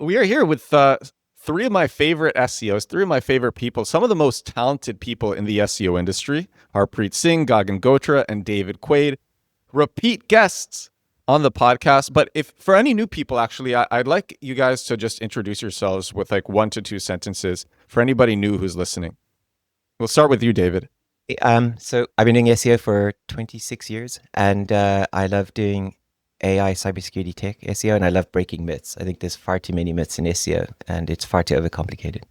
We are here with three of my favorite SEOs, three of my favorite people, some of the most talented people in the SEO industry: Harpreet Singh, Gagan Ghotra, and David Quaid. Repeat guests on the podcast. But if for any new people, actually, I'd like you guys to just introduce yourselves with like 1 to 2 sentences for anybody new who's listening. We'll start with you, David. So I've been doing SEO for 26 years, and I love doing AI cybersecurity tech SEO, and I love breaking myths. I think there's far too many myths in SEO, and it's far too overcomplicated.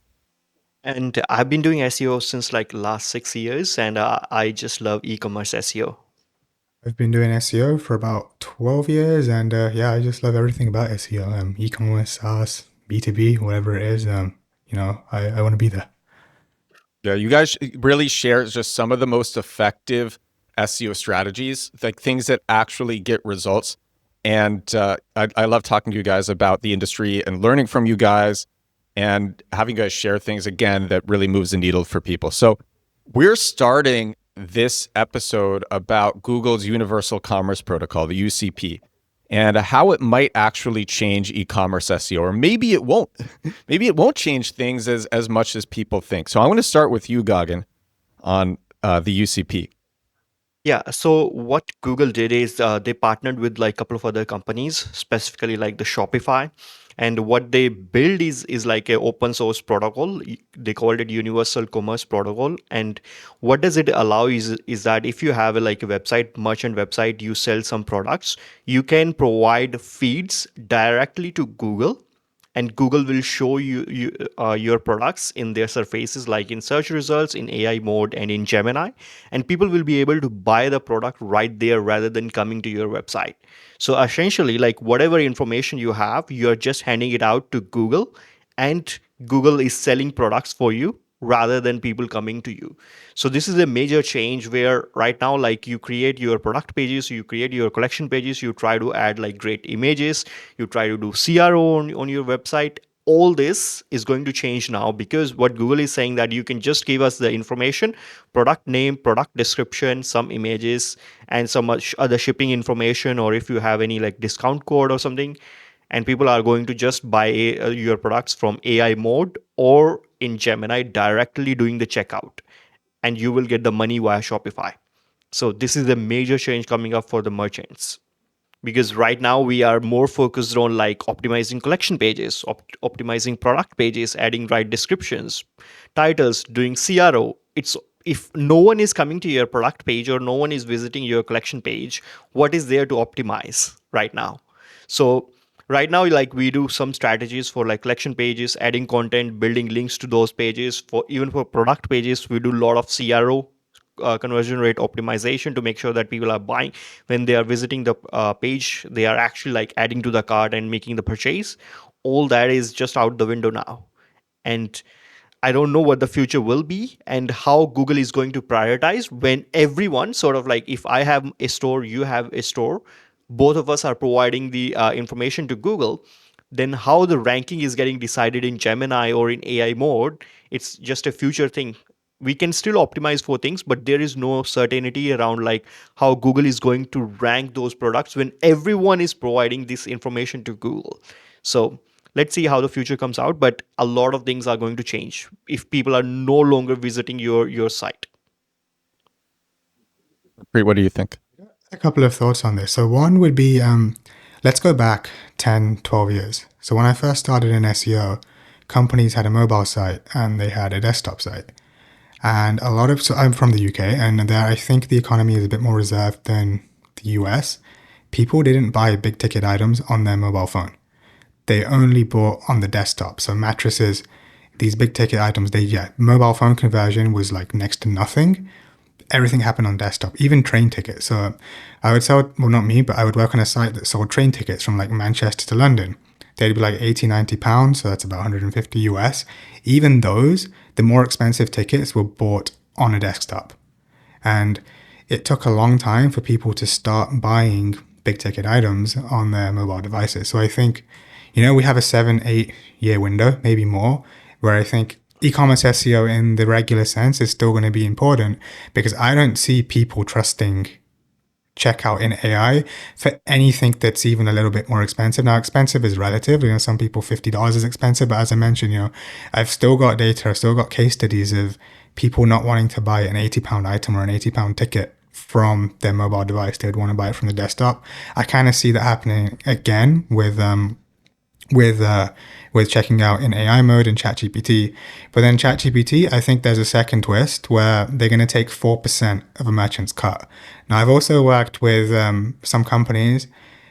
And I've been doing SEO since like last 6 years, and I just love e-commerce SEO. I've been doing SEO for about 12 years, and I just love everything about SEO. E-commerce, SaaS, B2B, whatever it is. I want to be there. Yeah, you guys really share just some of the most effective SEO strategies, like things that actually get results. And I love talking to you guys about the industry and learning from you guys and having you guys share things, again, that really moves the needle for people. So we're starting this episode about Google's Universal Commerce Protocol, the UCP, and how it might actually change e-commerce SEO, or maybe it won't. Maybe it won't change things as much as people think. So I want to start with you, Gagan, on the UCP. Yeah, so what Google did is they partnered with like a couple of other companies, specifically like the Shopify. And what they build is like an open source protocol. They called it Universal Commerce Protocol. And what does it allow is that if you have like a website, merchant website, you sell some products, you can provide feeds directly to Google, and Google will show you your products in their surfaces, like in search results, in AI mode, and in Gemini. And people will be able to buy the product right there rather than coming to your website. So essentially, like whatever information you have, you're just handing it out to Google, and Google is selling products for you rather than people coming to you. So this is a major change where right now, like you create your product pages, you create your collection pages, you try to add like great images, you try to do CRO on your website. All this is going to change now, because what Google is saying that you can just give us the information, product name, product description, some images, and some other shipping information, or if you have any like discount code or something, and people are going to just buy your products from AI mode or in Gemini directly doing the checkout, and you will get the money via Shopify. So this is a major change coming up for the merchants, because right now we are more focused on like optimizing collection pages, optimizing product pages, adding right descriptions, titles, doing CRO. It's if no one is coming to your product page or no one is visiting your collection page, what is there to optimize right now? So right now, like we do some strategies for like collection pages, adding content, building links to those pages. For even for product pages, we do a lot of CRO, conversion rate optimization, to make sure that people are buying when they are visiting the page, they are actually like adding to the cart and making the purchase. All that is just out the window now. And I don't know what the future will be and how Google is going to prioritize when everyone sort of like, if I have a store, you have a store, both of us are providing the information to Google, then how the ranking is getting decided in Gemini or in AI mode, it's just a future thing. We can still optimize for things, but there is no certainty around like how Google is going to rank those products when everyone is providing this information to Google. So let's see how the future comes out, but a lot of things are going to change if people are no longer visiting your site. What do you think? A couple of thoughts on this. So one would be, let's go back 10, 12 years. So when I first started in SEO, companies had a mobile site and they had a desktop site. And so I'm from the UK, and there I think the economy is a bit more reserved than the US. People didn't buy big ticket items on their mobile phone. They only bought on the desktop. So mattresses, these big ticket items, mobile phone conversion was like next to nothing. Everything happened on desktop, even train tickets. So I would sell, well, not me, but I would work on a site that sold train tickets from like Manchester to London. They'd be like 80, 90 pounds. So that's about 150 US. Even those, the more expensive tickets were bought on a desktop. And it took a long time for people to start buying big ticket items on their mobile devices. So I think, we have a 7-8 year window, maybe more, where I think e-commerce SEO in the regular sense is still going to be important, because I don't see people trusting checkout in AI for anything that's even a little bit more expensive. Now, expensive is relative. Some people $50 is expensive, but as I mentioned, I've still got data, I've still got case studies of people not wanting to buy an £80 item or an £80 ticket from their mobile device. They'd want to buy it from the desktop. I kind of see that happening again with checking out in AI mode in ChatGPT. But then ChatGPT, I think there's a second twist where they're going to take 4% of a merchant's cut. Now, I've also worked with some companies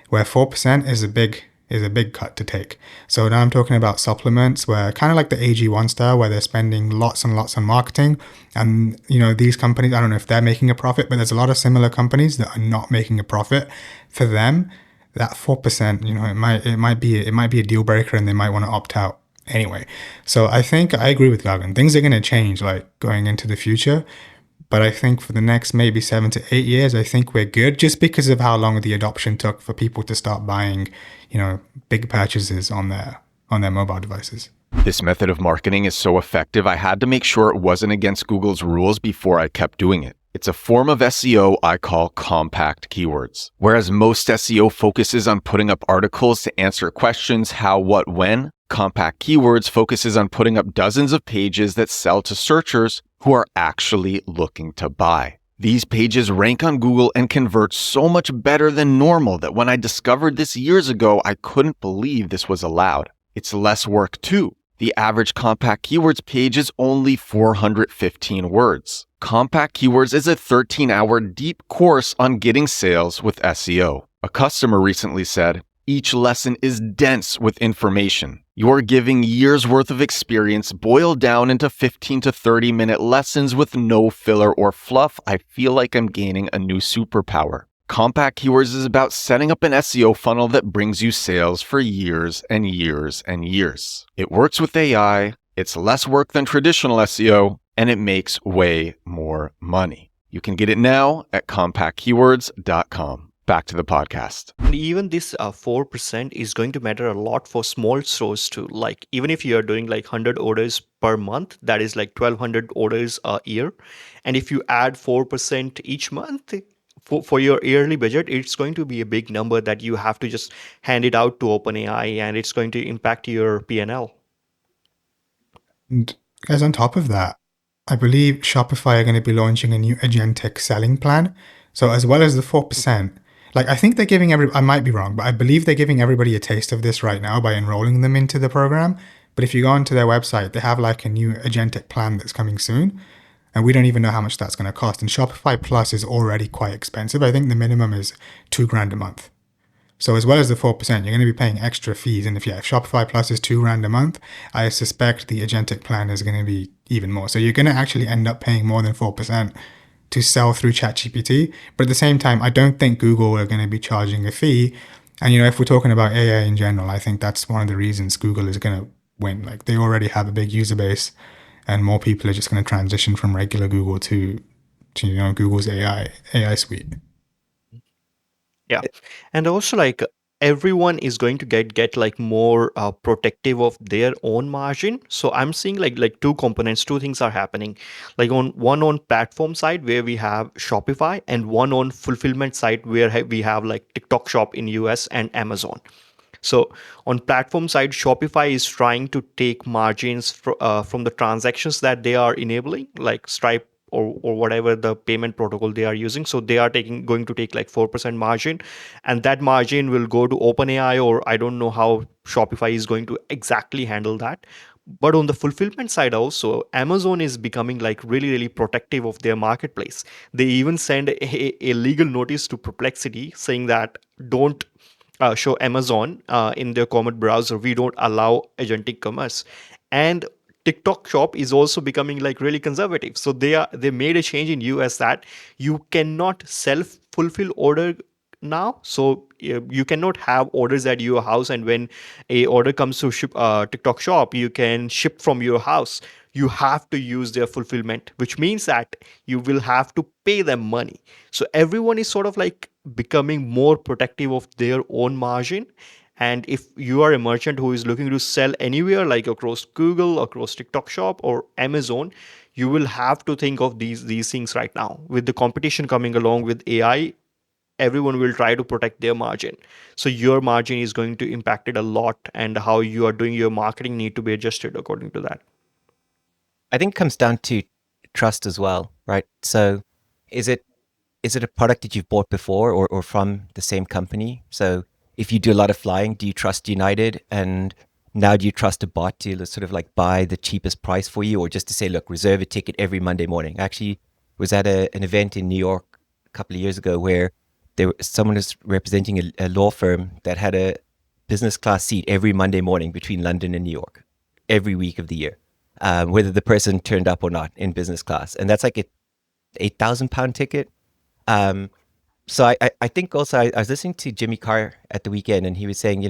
where 4% is a big cut to take. So now I'm talking about supplements where kind of like the AG1 style, where they're spending lots and lots on marketing. And, these companies, I don't know if they're making a profit, but there's a lot of similar companies that are not making a profit. For them, that 4%, it might be a deal breaker and they might want to opt out anyway. So I think I agree with Gagan. Things are going to change going into the future. But I think for the next maybe 7 to 8 years, I think we're good just because of how long the adoption took for people to start buying, big purchases on their mobile devices. This method of marketing is so effective, I had to make sure it wasn't against Google's rules before I kept doing it. It's a form of SEO I call compact keywords. Whereas most SEO focuses on putting up articles to answer questions how, what, when, compact keywords focuses on putting up dozens of pages that sell to searchers who are actually looking to buy. These pages rank on Google and convert so much better than normal that when I discovered this years ago, I couldn't believe this was allowed. It's less work too. The average compact keywords page is only 415 words. Compact Keywords is a 13-hour deep course on getting sales with SEO. A customer recently said, "Each lesson is dense with information. You're giving years worth of experience boiled down into 15 to 30-minute lessons with no filler or fluff. I feel like I'm gaining a new superpower." Compact Keywords is about setting up an SEO funnel that brings you sales for years and years and years. It works with AI, it's less work than traditional SEO, and it makes way more money. You can get it now at compactkeywords.com. Back to the podcast. And even this 4% is going to matter a lot for small stores too. Like even if you are doing 100 orders per month, that is 1,200 orders a year. And if you add 4% each month, for your yearly budget, it's going to be a big number that you have to just hand it out to OpenAI, and it's going to impact your P&L. And guys, on top of that, I believe Shopify are going to be launching a new Agentic selling plan. So as well as the 4%, I think they're giving I might be wrong, but I believe they're giving everybody a taste of this right now by enrolling them into the program. But if you go onto their website, they have a new Agentic plan that's coming soon. And we don't even know how much that's going to cost. And Shopify Plus is already quite expensive. I think the minimum is $2,000 a month. So as well as the 4%, you're going to be paying extra fees. And if Shopify Plus is $2,000 a month, I suspect the Agentic plan is going to be even more. So you're going to actually end up paying more than 4% to sell through ChatGPT. But at the same time, I don't think Google are going to be charging a fee. And, if we're talking about AI in general, I think that's one of the reasons Google is going to win. They already have a big user base. And more people are just going to transition from regular Google to Google's AI suite. Yeah, and also everyone is going to get more protective of their own margin. So I'm seeing like two components, two things are happening. On platform side where we have Shopify, and one on fulfillment side where we have TikTok Shop in US and Amazon. So on platform side, Shopify is trying to take margins from the transactions that they are enabling, like Stripe or whatever the payment protocol they are using. So they are going to take 4% margin, and that margin will go to OpenAI, or I don't know how Shopify is going to exactly handle that. But on the fulfillment side also, Amazon is becoming really, really protective of their marketplace. They even send a legal notice to Perplexity saying that don't show Amazon in their Comet browser. We don't allow agentic commerce. And TikTok Shop is also becoming really conservative. So they made a change in US that you cannot self-fulfill order now. So you cannot have orders at your house, and when a order comes to TikTok Shop, you can ship from your house. You have to use their fulfillment, which means that you will have to pay them money. So everyone is sort of becoming more protective of their own margin. And if you are a merchant who is looking to sell anywhere, across Google, across TikTok Shop or Amazon, you will have to think of these things right now. With the competition coming along with AI, everyone will try to protect their margin. So your margin is going to impact it a lot, and how you are doing your marketing need to be adjusted according to that. I think it comes down to trust as well, right? So is it a product that you've bought before or from the same company? So if you do a lot of flying, do you trust United? And now do you trust a bot to sort of like buy the cheapest price for you, or just to say, look, reserve a ticket every Monday morning? I actually was at an event in New York a couple of years ago where someone was representing a law firm that had a business class seat every Monday morning between London and New York, every week of the year, whether the person turned up or not in business class. And that's like a £8,000 ticket. So I think also I was listening to Jimmy Carr at the weekend, and he was saying,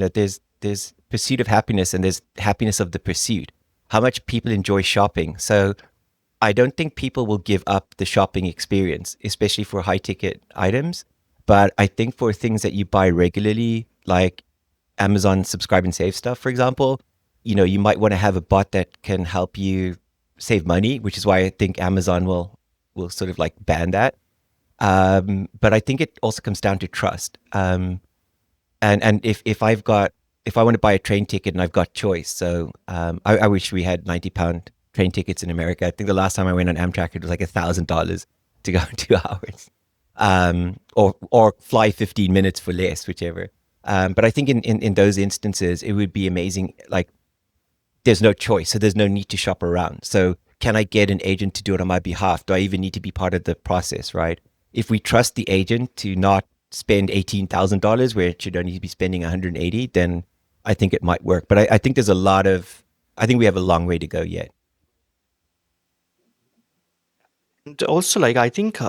there's pursuit of happiness and there's happiness of the pursuit. How much people enjoy shopping. So I don't think people will give up the shopping experience, especially for high ticket items. But I think for things that you buy regularly, like Amazon subscribe and save stuff, for example, you might want to have a bot that can help you save money, which is why I think Amazon will sort of like ban that. But I think it also comes down to trust. And if I want to buy a train ticket and I've got choice, so I wish we had £90 train tickets in America. I think the last time I went on Amtrak, it was like $1,000 to go in 2 hours, or fly 15 minutes for less, whichever. But I think in those instances, it would be amazing. Like, there's no choice, so there's no need to shop around. So can I get an agent to do it on my behalf? Do I even need to be part of the process, right? If we trust the agent to not spend $18,000 where it should only be spending 180, then I think it might work. But I think there's I think we have a long way to go yet. And also, like, I think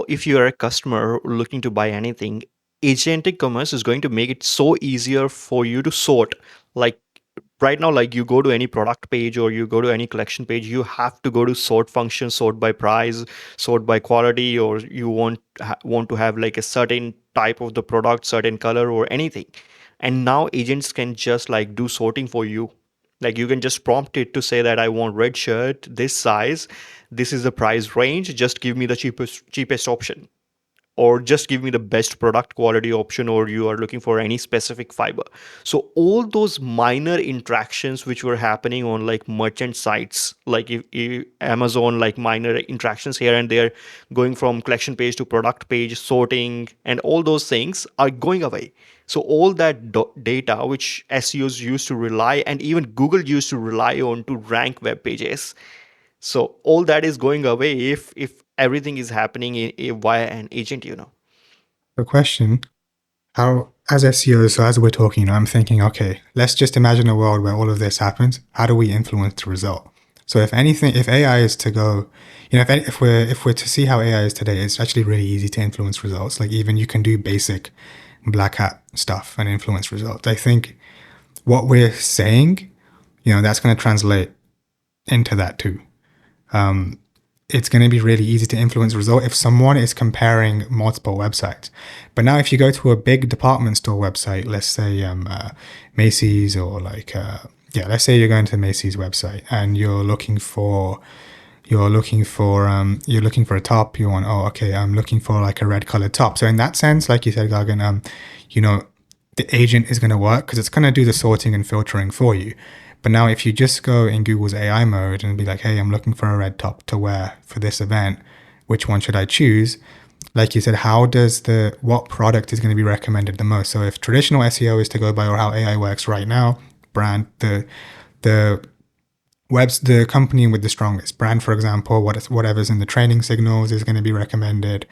if you are a customer looking to buy anything, agentic commerce is going to make it so easier for you to sort. Like, right now, like, you go to any product page or you go to any collection page, you have to go to sort function, sort by price, sort by quality, or you want to have like a certain type of the product, certain color or anything. And now agents can just like do sorting for you. Like, you can just prompt it to say that I want red shirt, this size, this is the price range, just give me the cheapest option, or just give me the best product quality option, or you are looking for any specific fiber. So all those minor interactions which were happening on like merchant sites, like if Amazon, like minor interactions here and there, going from collection page to product page, sorting, and all those things are going away. So all that data which SEOs used to rely, and even Google used to rely on to rank web pages, so all that is going away if everything is happening via an agent. The question, how, as SEOs, so as we're talking, I'm thinking, okay, let's just imagine a world where all of this happens. How do we influence the result? So if anything, if AI is to go, if we're to see how AI is today, it's actually really easy to influence results. Like, even you can do basic black hat stuff and influence results. I think what we're saying, that's going to translate into that too. It's going to be really easy to influence result if someone is comparing multiple websites. But now if you go to a big department store website, let's say Macy's, or like let's say you're going to Macy's website and you're looking for a top. You want, I'm looking for like a red colored top. So in that sense, like you said, Gagan, the agent is going to work because it's going to do the sorting and filtering for you. But now if you just go in Google's AI mode and be like, hey, I'm looking for a red top to wear for this event, which one should I choose? Like you said, what product is going to be recommended the most? So if traditional SEO is to go by, or how AI works right now, the company with the strongest brand, for example, whatever's in the training signals is going to be recommended.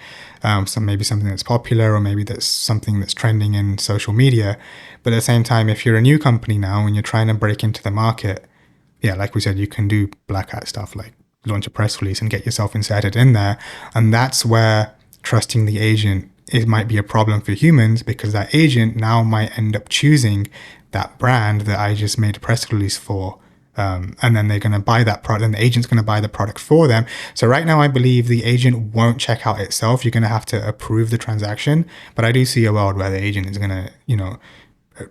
Maybe something that's popular, or maybe that's something that's trending in social media. But at the same time, if you're a new company now and you're trying to break into the market, like we said, you can do black hat stuff, like launch a press release and get yourself inserted in there. And that's where trusting the agent, it might be a problem for humans, because that agent now might end up choosing that brand that I just made a press release for. And then they're going to buy that product, and the agent's going to buy the product for them. So right now, I believe the agent won't check out itself. You're going to have to approve the transaction. But I do see a world where the agent is going to,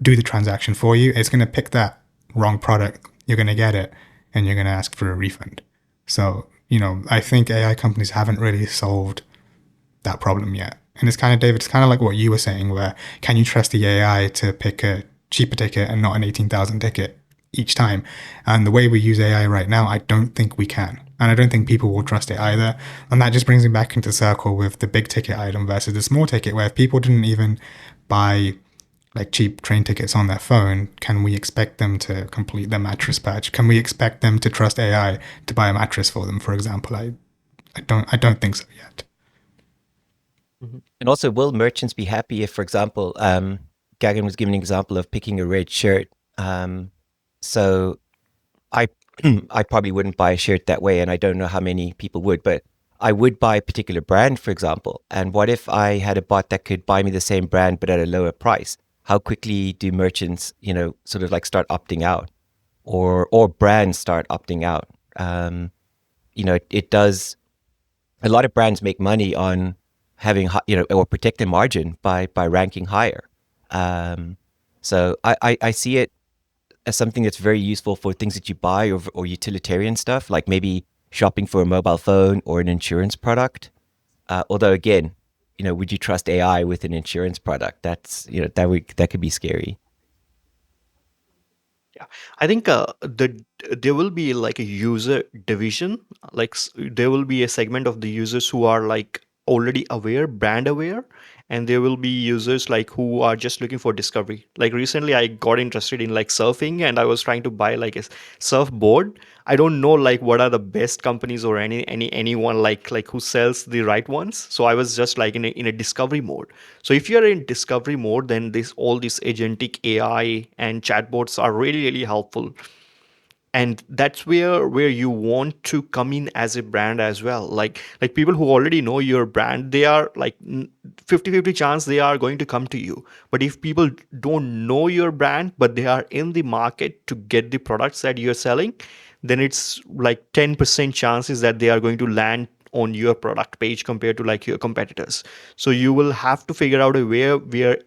do the transaction for you. It's going to pick that wrong product. You're going to get it, and you're going to ask for a refund. So, I think AI companies haven't really solved that problem yet. And it's kind of, David, it's kind of like what you were saying, where can you trust the AI to pick a cheaper ticket and not an 18,000 ticket each time? And the way we use AI right now, I don't think we can. And I don't think people will trust it either. And that just brings me back into circle with the big ticket item versus the small ticket, where if people didn't even buy like cheap train tickets on their phone, can we expect them to complete their mattress patch? Can we expect them to trust AI to buy a mattress for them, for example? I don't think so yet. And also, will merchants be happy if, for example, Gagan was giving an example of picking a red shirt. So I I probably wouldn't buy a shirt that way, and I don't know how many people would, but I would buy a particular brand, for example. And what if I had a bot that could buy me the same brand but at a lower price? How quickly do merchants, sort of like start opting out, or brands start opting out? It does. A lot of brands make money on having, or protect their margin by ranking higher. So I see it as something that's very useful for things that you buy or utilitarian stuff, like maybe shopping for a mobile phone or an insurance product. Although again, would you trust AI with an insurance product? That's that could be scary. Yeah, I think there will be like a user division. Like there will be a segment of the users who are like already aware, brand aware, and there will be users like who are just looking for discovery. Like recently, I got interested in like surfing, and I was trying to buy like a surfboard. I don't know like what are the best companies or anyone like who sells the right ones. So I was just like in a discovery mode. So if you are in discovery mode, then this all these agentic AI and chatbots are really helpful. And that's where you want to come in as a brand as well. Like people who already know your brand, they are like 50-50 chance they are going to come to you. But if people don't know your brand but they are in the market to get the products that you're selling, then it's like 10% chances that they are going to land on your product page compared to like your competitors. So you will have to figure out a way where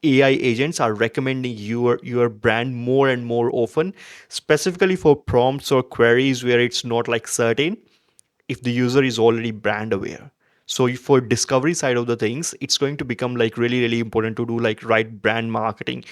AI agents are recommending your brand more and more often, specifically for prompts or queries where it's not like certain if the user is already brand aware. So for discovery side of the things, it's going to become like really important to do like right brand marketing.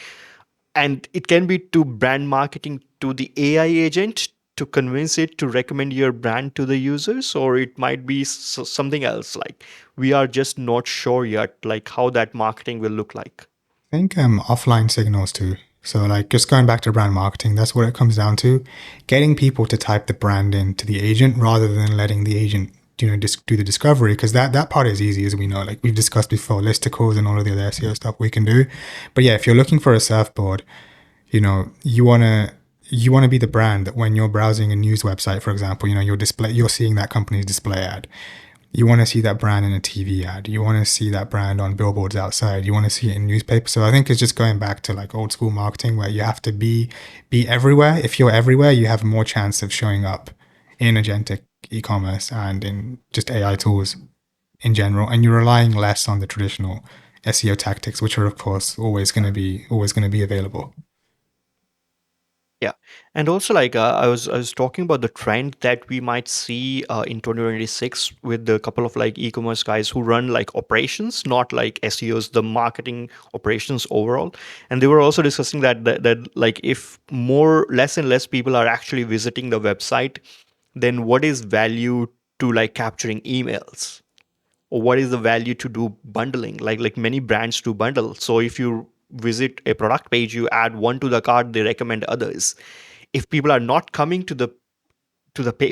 And it can be to brand marketing to the AI agent to convince it to recommend your brand to the users, or it might be something else. Like we are just not sure yet like how that marketing will look like. I think offline signals too. So like just going back to brand marketing, that's what it comes down to. Getting people to type the brand into the agent rather than letting the agent, just do the discovery, because that part is easy, as we know. Like we've discussed before, listicles and all of the other SEO stuff we can do. But yeah, if you're looking for a surfboard, you wanna be the brand that when you're browsing a news website, for example, you're seeing that company's display ad. You want to see that brand in a TV ad. You want to see that brand on billboards outside. You want to see it in newspapers. So I think it's just going back to like old school marketing where you have to be everywhere. If you're everywhere, you have more chance of showing up in agentic e-commerce and in just AI tools in general. And you're relying less on the traditional SEO tactics, which are of course always going to be available. Yeah, and also like I was talking about the trend that we might see in 2026 with the couple of like e-commerce guys who run like operations, not like SEOs, the marketing operations overall. And they were also discussing that like if less and less people are actually visiting the website, then what is value to like capturing emails? Or what is the value to do bundling? Like many brands do bundle. So if you visit a product page, you add one to the cart, they recommend others. If people are not coming to the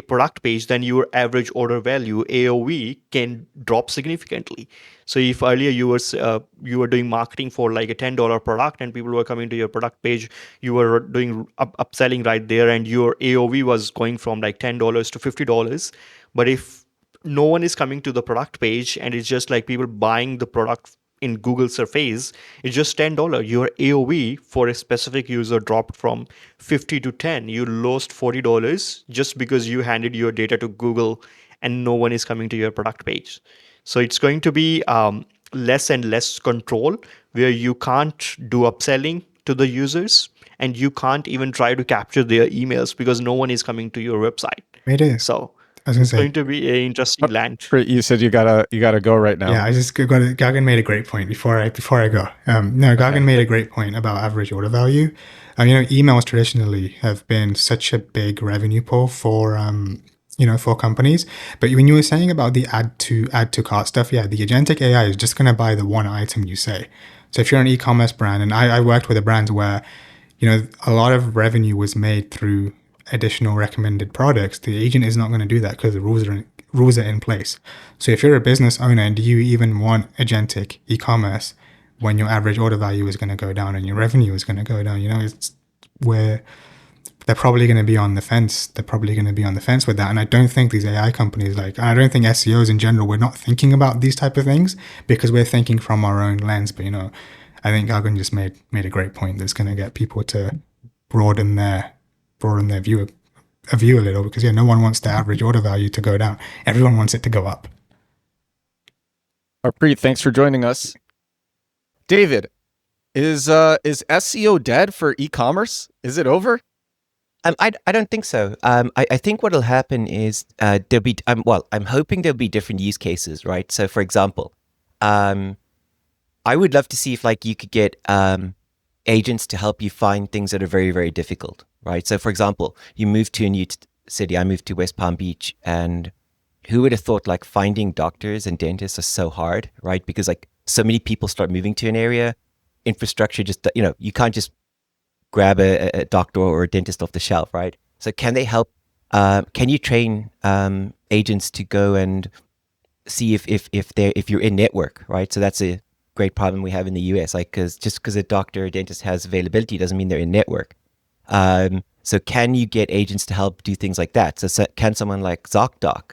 product page, then your average order value AOV can drop significantly. So if earlier you were doing marketing for like a $10 product and people were coming to your product page, you were doing upselling right there, and your AOV was going from like $10 to $50. But if no one is coming to the product page and it's just like people buying the product in Google surface, it's just $10. Your AOV for a specific user dropped from 50 to 10. You lost $40 just because you handed your data to Google and no one is coming to your product page. So it's going to be less and less control, where you can't do upselling to the users and you can't even try to capture their emails because no one is coming to your website. It is. So I was going to say, Going to be an interesting land. You said you gotta go right now. yeah, I just got Gagan made a great point before I go. No, Gagan made a great point about average order value. Emails traditionally have been such a big revenue pool for for companies. But when you were saying about the add to cart stuff, yeah, the agentic AI is just gonna buy the one item you say. So if you're an e-commerce brand, and I worked with a brand where a lot of revenue was made through additional recommended products, the agent is not going to do that because the rules are in place. So if you're a business owner and you even want agentic e-commerce, when your average order value is going to go down and your revenue is going to go down, it's where they're probably going to be on the fence. They're probably going to be on the fence with that. And I don't think these AI companies, and I don't think SEOs in general, we're not thinking about these type of things because we're thinking from our own lens. But I think Gagan just made a great point that's going to get people to broaden their view a little, because no one wants the average order value to go down. Everyone wants it to go up. Harpreet, thanks for joining us. David, is SEO dead for e-commerce? Is it over? I don't think so. I think what'll happen is there'll be I'm hoping there'll be different use cases, right? So for example, I would love to see if you could get agents to help you find things that are very, very difficult, right? So for example, you move to a new city. I moved to West Palm Beach, and who would have thought finding doctors and dentists are so hard, right? Because so many people start moving to an area, infrastructure just you can't just grab a doctor or a dentist off the shelf, right? So can they help? Can you train agents to go and see if you're in network, right? So that's a great problem we have in the US, because a doctor or dentist has availability doesn't mean they're in network. So can you get agents to help do things like that? So can someone like ZocDoc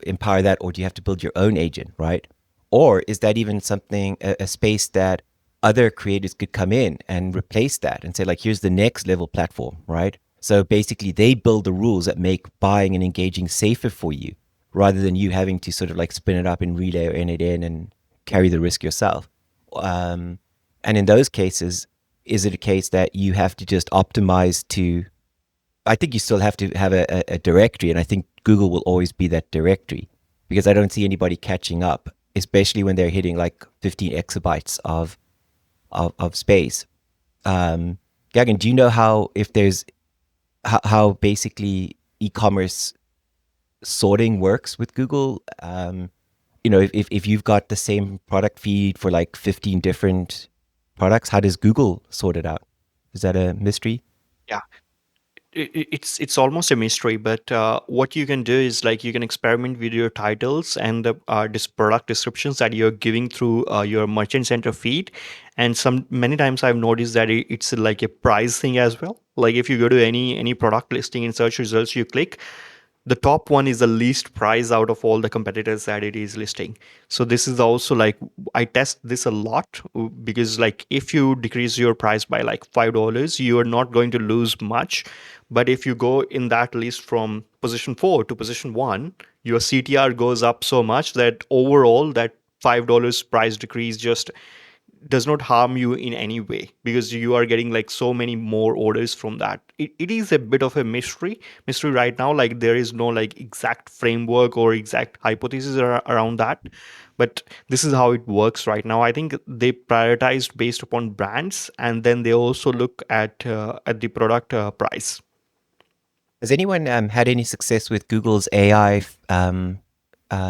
empower that, or do you have to build your own agent, right? Or is that even something, a space that other creators could come in and replace that and say here's the next level platform, right? So basically they build the rules that make buying and engaging safer for you, rather than you having to sort of spin it up in Relay or N8N and carry the risk yourself. And in those cases, is it a case that you have to just optimize to, I think you still have to have a directory, and I think Google will always be that directory, because I don't see anybody catching up, especially when they're hitting 15 exabytes of space. Gagan, do you know how basically e-commerce sorting works with Google? If you've got the same product feed for 15 different products, how does Google sort it out? Is that a mystery? Yeah. It's almost a mystery, but what you can do is you can experiment with your titles and the product descriptions that you're giving through your merchant center feed. And many times I've noticed that it's a price thing as well. If you go to any product listing in search results, you click, the top one is the least price out of all the competitors that it is listing. So this is also I test this a lot, because if you decrease your price by $5, you are not going to lose much. But if you go in that list from position 4 to position 1, your CTR goes up so much that overall that $5 price decrease just does not harm you in any way, because you are getting so many more orders from that. It is a bit of a mystery right now. There is no exact framework or exact hypothesis around that, but this is how it works right now. I think they prioritized based upon brands, and then they also look at the product price. Has anyone had any success with Google's AI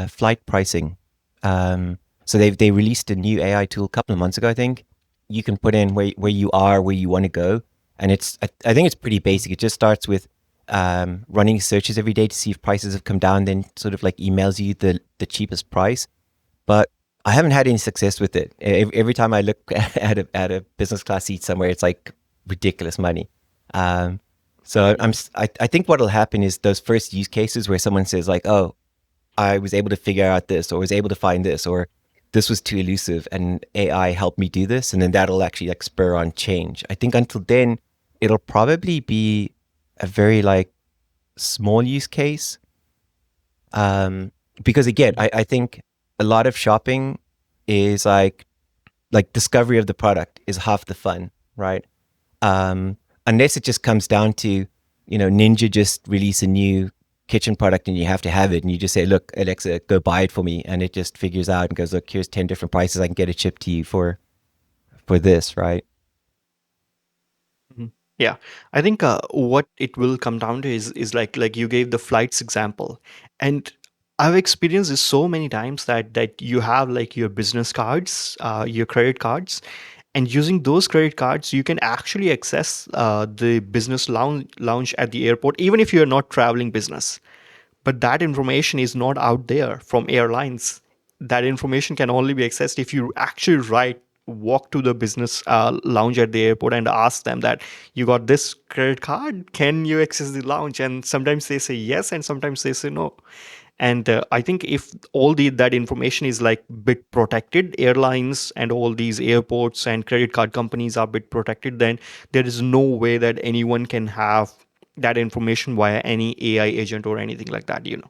flight pricing? So they released a new AI tool a couple of months ago, I think. You can put in where you are, where you want to go. And I think it's pretty basic. It just starts with running searches every day to see if prices have come down, then sort of emails you the cheapest price. But I haven't had any success with it. Every time I look at a business class seat somewhere, it's ridiculous money. So I think what'll happen is those first use cases where someone says oh, I was able to figure out this, or was able to find this, or this was too elusive and AI helped me do this, and then that'll actually spur on change. I think until then, it'll probably be a very small use case. Because again, I think a lot of shopping is discovery of the product is half the fun, right? Unless it just comes down to, Ninja just release a new kitchen product and you have to have it, and you just say, look, Alexa, go buy it for me, and it just figures out and goes, look, here's 10 different prices, I can get it shipped to you for this, right? Mhm. Yeah, I think what it will come down to is like you gave the flights example, and I've experienced this so many times that you have like your business cards, your credit cards, and using those credit cards, you can actually access the business lounge at the airport, even if you're not traveling business. But that information is not out there from airlines. That information can only be accessed if you actually walk to the business lounge at the airport and ask them that you got this credit card, can you access the lounge? And sometimes they say yes, and sometimes they say no. And I think if all that information is like bit protected, airlines and all these airports and credit card companies are bit protected, then there is no way that anyone can have that information via any AI agent or anything like that, you know.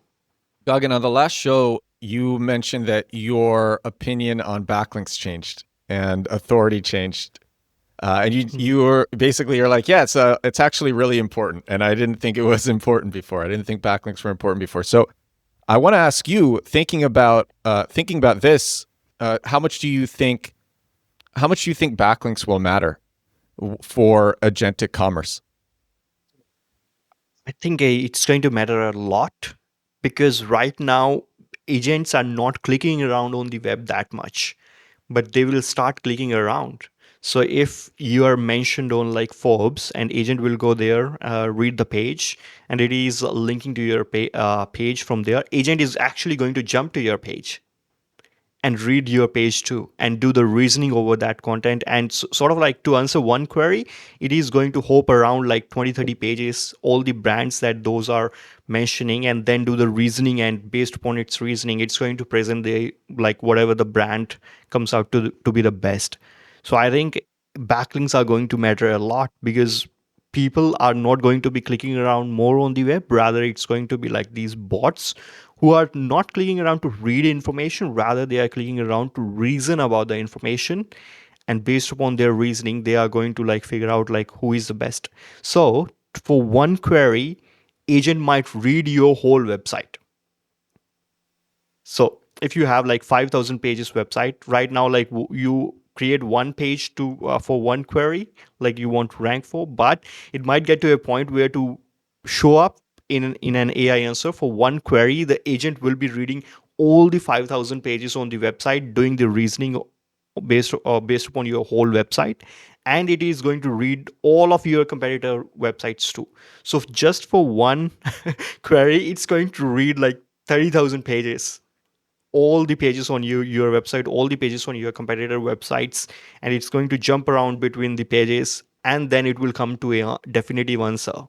Gagan, on the last show, you mentioned that your opinion on backlinks changed and authority changed. And you were basically, you're like, yeah, it's actually really important. And I didn't think it was important before. I didn't think backlinks were important before. So I want to ask you, thinking about this, how much do you think backlinks will matter for agentic commerce? I think it's going to matter a lot, because right now agents are not clicking around on the web that much, but they will start clicking around. So if you are mentioned on like Forbes, and agent will go there, read the page, and it is linking to your page from there, agent is actually going to jump to your page and read your page too and do the reasoning over that content. And sort of like, to answer one query, it is going to hop around like 20-30 pages, all the brands that those are mentioning, and then do the reasoning, and based upon its reasoning, it's going to present the like whatever the brand comes out to be the best. So I think backlinks are going to matter a lot, because people are not going to be clicking around more on the web. Rather, it's going to be like these bots who are not clicking around to read information. Rather, they are clicking around to reason about the information, and based upon their reasoning, they are going to like figure out like who is the best. So for one query, agent might read your whole website. So if you have like 5,000 pages website right now, like you create one page to for one query, like you want to rank for, but it might get to a point where to show up in an AI answer for one query, the agent will be reading all the 5,000 pages on the website, doing the reasoning based upon your whole website, and it is going to read all of your competitor websites too. So just for one query, it's going to read like 30,000 pages, all the pages on your website, all the pages on your competitor websites, and it's going to jump around between the pages, and then it will come to a definitive answer.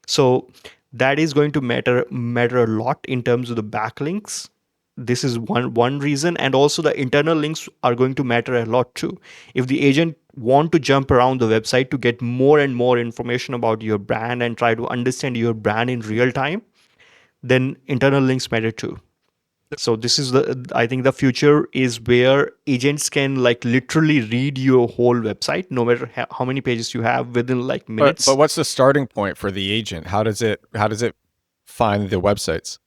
So that is going to matter a lot in terms of the backlinks. This is one reason, and also the internal links are going to matter a lot too. If the agent want to jump around the website to get more and more information about your brand and try to understand your brand in real time, then internal links matter too. So this is I think the future is where agents can like literally read your whole website, no matter how many pages you have, within like minutes. But what's the starting point for the agent? How does it find the websites?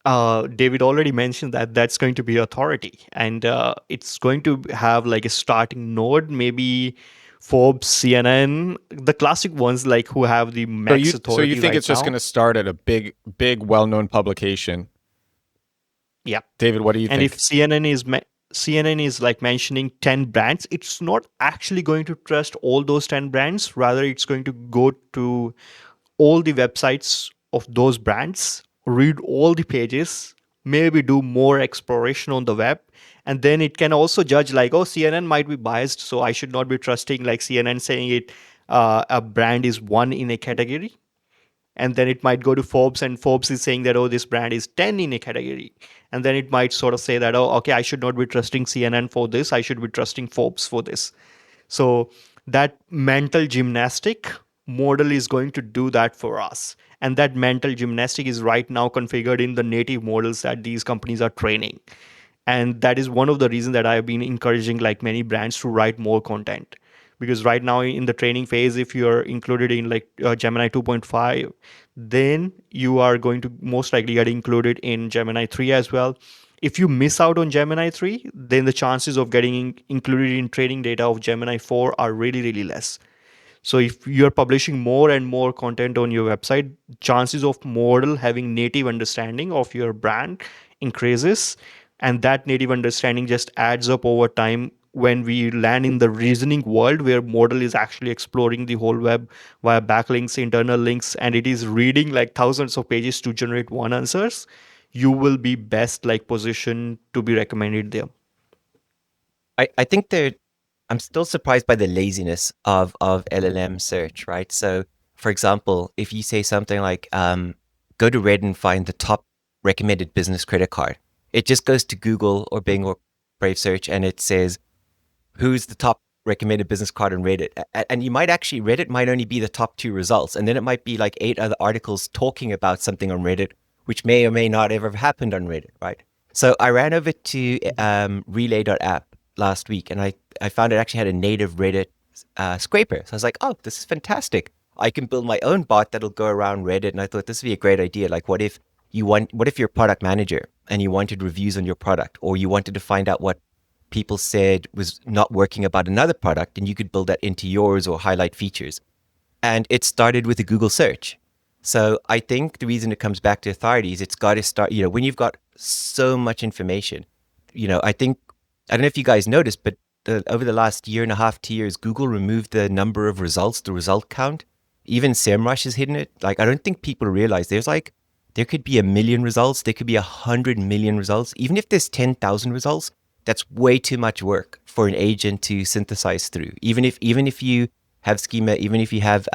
David already mentioned that that's going to be authority, and it's going to have like a starting node, maybe Forbes, CNN, the classic ones like who have the max authority. So you think right it's just now. going to start at a big, well-known publication? Yeah. David, what do you And think? if CNN is like mentioning 10 brands, it's not actually going to trust all those 10 brands. Rather, it's going to go to all the websites of those brands, read all the pages, maybe do more exploration on the web, and then it can also judge like, oh, CNN might be biased, so I should not be trusting like CNN saying it a brand is one in a category. And then it might go to Forbes, and Forbes is saying that, oh, this brand is 10 in a category. And then it might sort of say that, oh, okay, I should not be trusting CNN for this, I should be trusting Forbes for this. So that mental gymnastic model is going to do that for us. And that mental gymnastic is right now configured in the native models that these companies are training. And that is one of the reasons that I have been encouraging like many brands to write more content, because right now in the training phase, if you're included in like Gemini 2.5, then you are going to most likely get included in Gemini 3 as well. If you miss out on Gemini 3, then the chances of getting included in training data of Gemini 4 are really, really less. So if you're publishing more and more content on your website, chances of model having native understanding of your brand increases, and that native understanding just adds up over time when we land in the reasoning world where model is actually exploring the whole web via backlinks, internal links, and it is reading like thousands of pages to generate one answers. You will be best like positioned to be recommended there. I think that I'm still surprised by the laziness of LLM search, right? So, for example, if you say something like, go to Reddit and find the top recommended business credit card, it just goes to Google or Bing or Brave Search and it says, who's the top recommended business card on Reddit? And you might actually, Reddit might only be the top 2 results. And then it might be like 8 other articles talking about something on Reddit, which may or may not ever have happened on Reddit, right? So I ran over to relay.app last week and I found it actually had a native Reddit scraper. So I was like, oh, this is fantastic. I can build my own bot that'll go around Reddit. And I thought this would be a great idea. Like, what if you're a product manager and you wanted reviews on your product, or you wanted to find out what people said was not working about another product, and you could build that into yours or highlight features. And it started with a Google search. So I think the reason it comes back to authorities, it's got to start, when you've got so much information, I don't know if you guys noticed, but over the last 1.5 to 2 years, Google removed the number of results, the result count. Even SEMrush has hidden it. Like, I don't think people realize there could be 1 million results. There could be 100 million results. Even if there's 10,000 results, that's way too much work for an agent to synthesize through. Even if you have schema, even if you have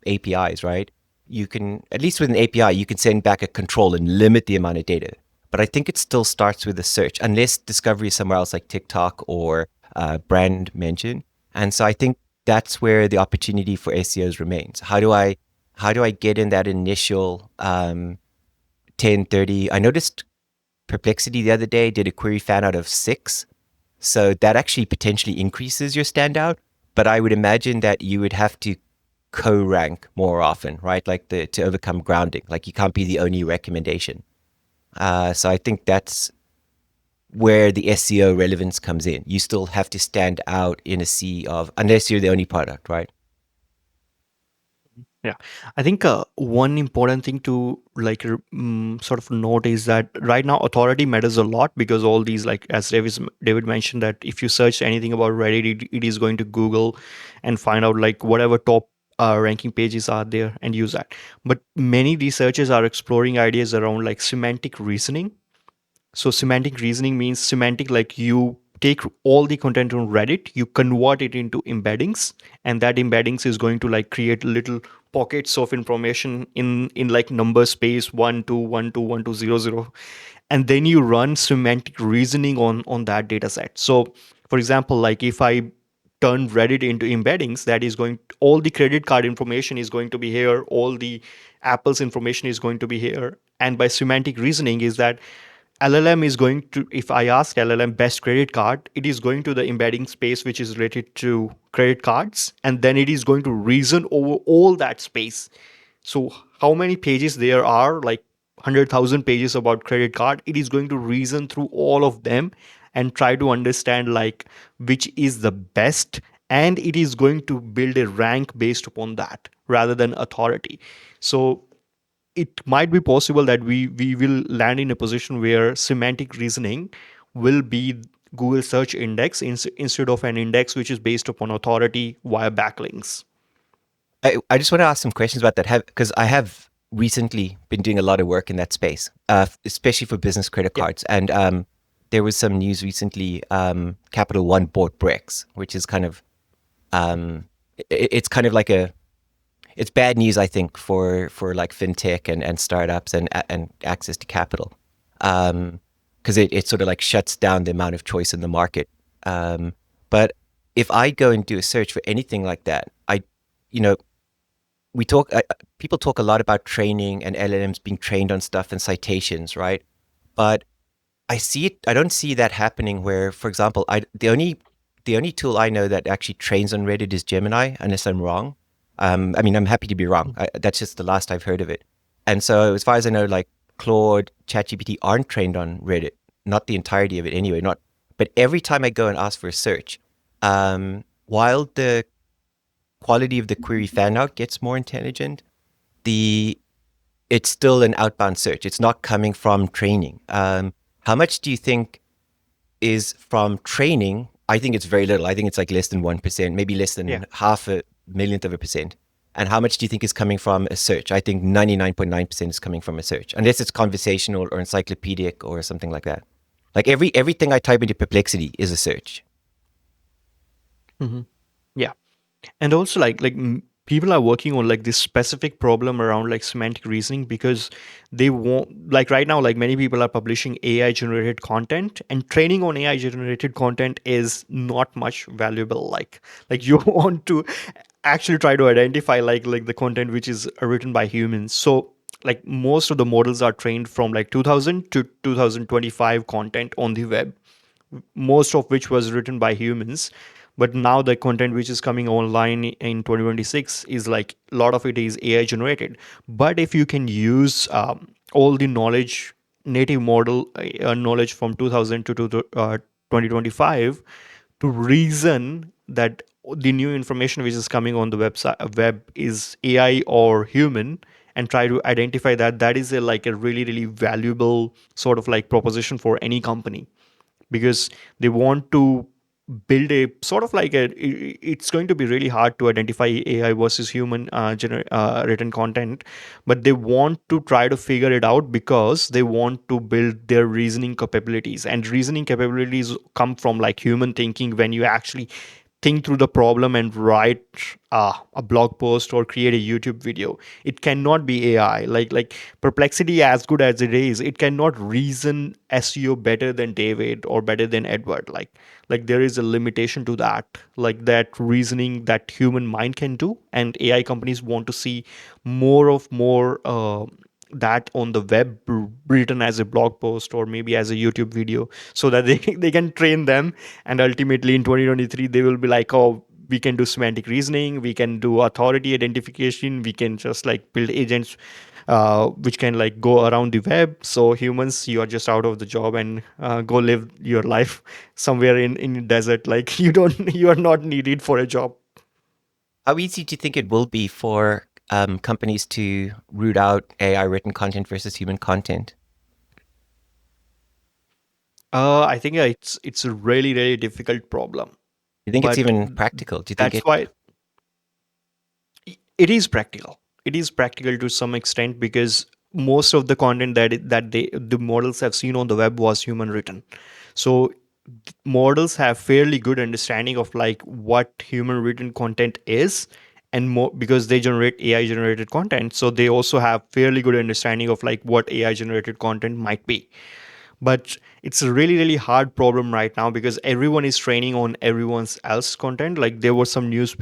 APIs, right? You can, at least with an API, you can send back a control and limit the amount of data. But I think it still starts with a search, unless discovery is somewhere else like TikTok or brand mention. And so I think that's where the opportunity for SEOs remains. How do I get in that initial 10, 30? I noticed Perplexity the other day did a query Fanout of 6. So that actually potentially increases your standout. But I would imagine that you would have to co-rank more often, right? Like to overcome grounding. Like, you can't be the only recommendation. So I think that's where the SEO relevance comes in. You still have to stand out in a sea of, unless you're the only product, right? Yeah, I think one important thing to like sort of note is that right now authority matters a lot, because all these, like as David mentioned, that if you search anything about Reddit, it is going to Google and find out like whatever top ranking pages are there and use that. But many researchers are exploring ideas around like semantic reasoning. So semantic reasoning means semantic, like you take all the content on Reddit, you convert it into embeddings, and that embeddings is going to like create little pockets of information in like number space 1 2 1 2 1 2 0 0, and then you run semantic reasoning on that data set. So for example, like if I turn Reddit into embeddings, that is going, all the credit card information is going to be here, all the Apple's information is going to be here. And by semantic reasoning is that LLM is going to, if I ask LLM best credit card, it is going to the embedding space which is related to credit cards, and then it is going to reason over all that space. So how many pages there are, like 100,000 pages about credit card, it is going to reason through all of them and try to understand like which is the best, and it is going to build a rank based upon that rather than authority. So it might be possible that we will land in a position where semantic reasoning will be Google search index instead of an index which is based upon authority via backlinks. I just want to ask some questions about that, because I have recently been doing a lot of work in that space, especially for business credit cards. And there was some news recently. Capital One bought Brex, which is kind of it's kind of like it's bad news, I think, for like fintech and startups and access to capital, because it sort of like shuts down the amount of choice in the market. But if I go and do a search for anything like that, people talk a lot about training and LLMs being trained on stuff and citations, right? But I don't see that happening where, for example, the the only tool I know that actually trains on Reddit is Gemini, unless I'm wrong. I mean, I'm happy to be wrong. That's just the last I've heard of it. And so as far as I know, like Claude, ChatGPT aren't trained on Reddit, not the entirety of it anyway. But every time I go and ask for a search, while the quality of the query Fanout gets more intelligent, it's still an outbound search. It's not coming from training. How much do you think is from training? I think it's very little. I think it's like less than 1%, maybe less than half a millionth of a percent. And how much do you think is coming from a search? I think 99.9% is coming from a search, unless it's conversational or encyclopedic or something like that. Like everything I type into Perplexity is a search. Yeah. And also people are working on like this specific problem around like semantic reasoning, because they want, like right now, like many people are publishing AI generated content, and training on AI generated content is not much valuable. Like you want to actually try to identify like the content which is written by humans. So like most of the models are trained from like 2000 to 2025 content on the web, most of which was written by humans. But now the content which is coming online in 2026 is like a lot of it is AI generated. But if you can use all the knowledge, native model knowledge from 2000 to 2025 to reason that the new information which is coming on the web is AI or human, and try to identify that is like a really really valuable sort of like proposition for any company, because they want to build a sort of like it's going to be really hard to identify AI versus human written content, but they want to try to figure it out because they want to build their reasoning capabilities. And reasoning capabilities come from like human thinking. When you actually think through the problem and write a blog post or create a YouTube video, it cannot be AI. Like Perplexity, as good as it is, it cannot reason SEO better than David or better than Edward. Like there is a limitation to that, like that reasoning that human mind can do. And AI companies want to see more that on the web, written as a blog post or maybe as a YouTube video, so that they can train them. And ultimately in 2023 they will be like, oh, we can do semantic reasoning, we can do authority identification, we can just like build agents which can like go around the web. So humans, you are just out of the job, and go live your life somewhere in the desert. Like you are not needed for a job. How easy do you think it will be for companies to root out AI written content versus human content? I think it's a really really difficult problem. Do you think it's But even practical? Do you think that's why it is practical. It is practical to some extent, because most of the content that the models have seen on the web was human written. So models have fairly good understanding of like what human written content is, and more because they generate AI generated content. So they also have fairly good understanding of like what AI generated content might be. But it's a really really hard problem right now, because everyone is training on everyone's else content. Like there was some news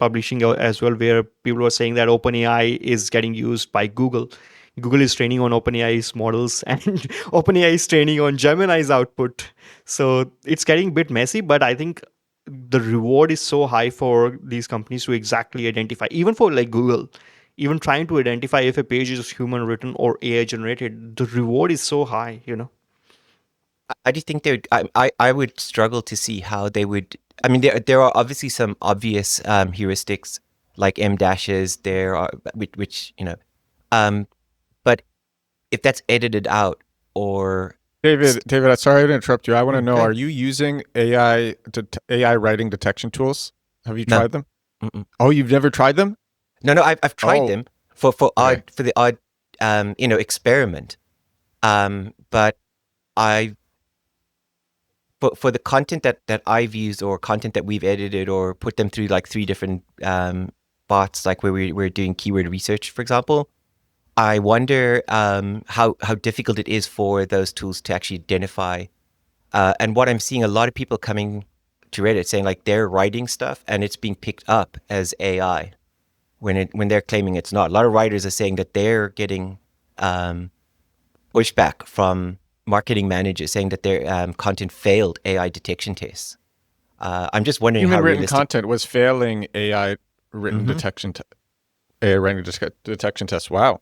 publishing as well, where people were saying that OpenAI is getting used by Google. Google is training on OpenAI's models, and OpenAI is training on Gemini's output. So it's getting a bit messy, but I think the reward is so high for these companies to exactly identify, even for like Google, even trying to identify if a page is human written or AI generated, the reward is so high, you know. I do think they would. I would struggle to see how they would. I mean, there are obviously some obvious heuristics like M dashes. There are which but if that's edited out or David, I'm sorry to interrupt you. I want to know: Okay. are you using AI writing detection tools? Have you No. tried them? Mm-mm. Oh, you've never tried them? No, I've tried Oh, them for okay. the odd experiment. But I for the content that I've used or content that we've edited or put them through like 3 different bots, like where we're doing keyword research, for example. I wonder how difficult it is for those tools to actually identify. And what I'm seeing a lot of people coming to Reddit saying like they're writing stuff and it's being picked up as AI when they're claiming it's not. A lot of writers are saying that they're getting pushback from marketing managers saying that their content failed AI detection tests. I'm just wondering Human how written realistic. content was failing AI written AI writing detection tests. Wow.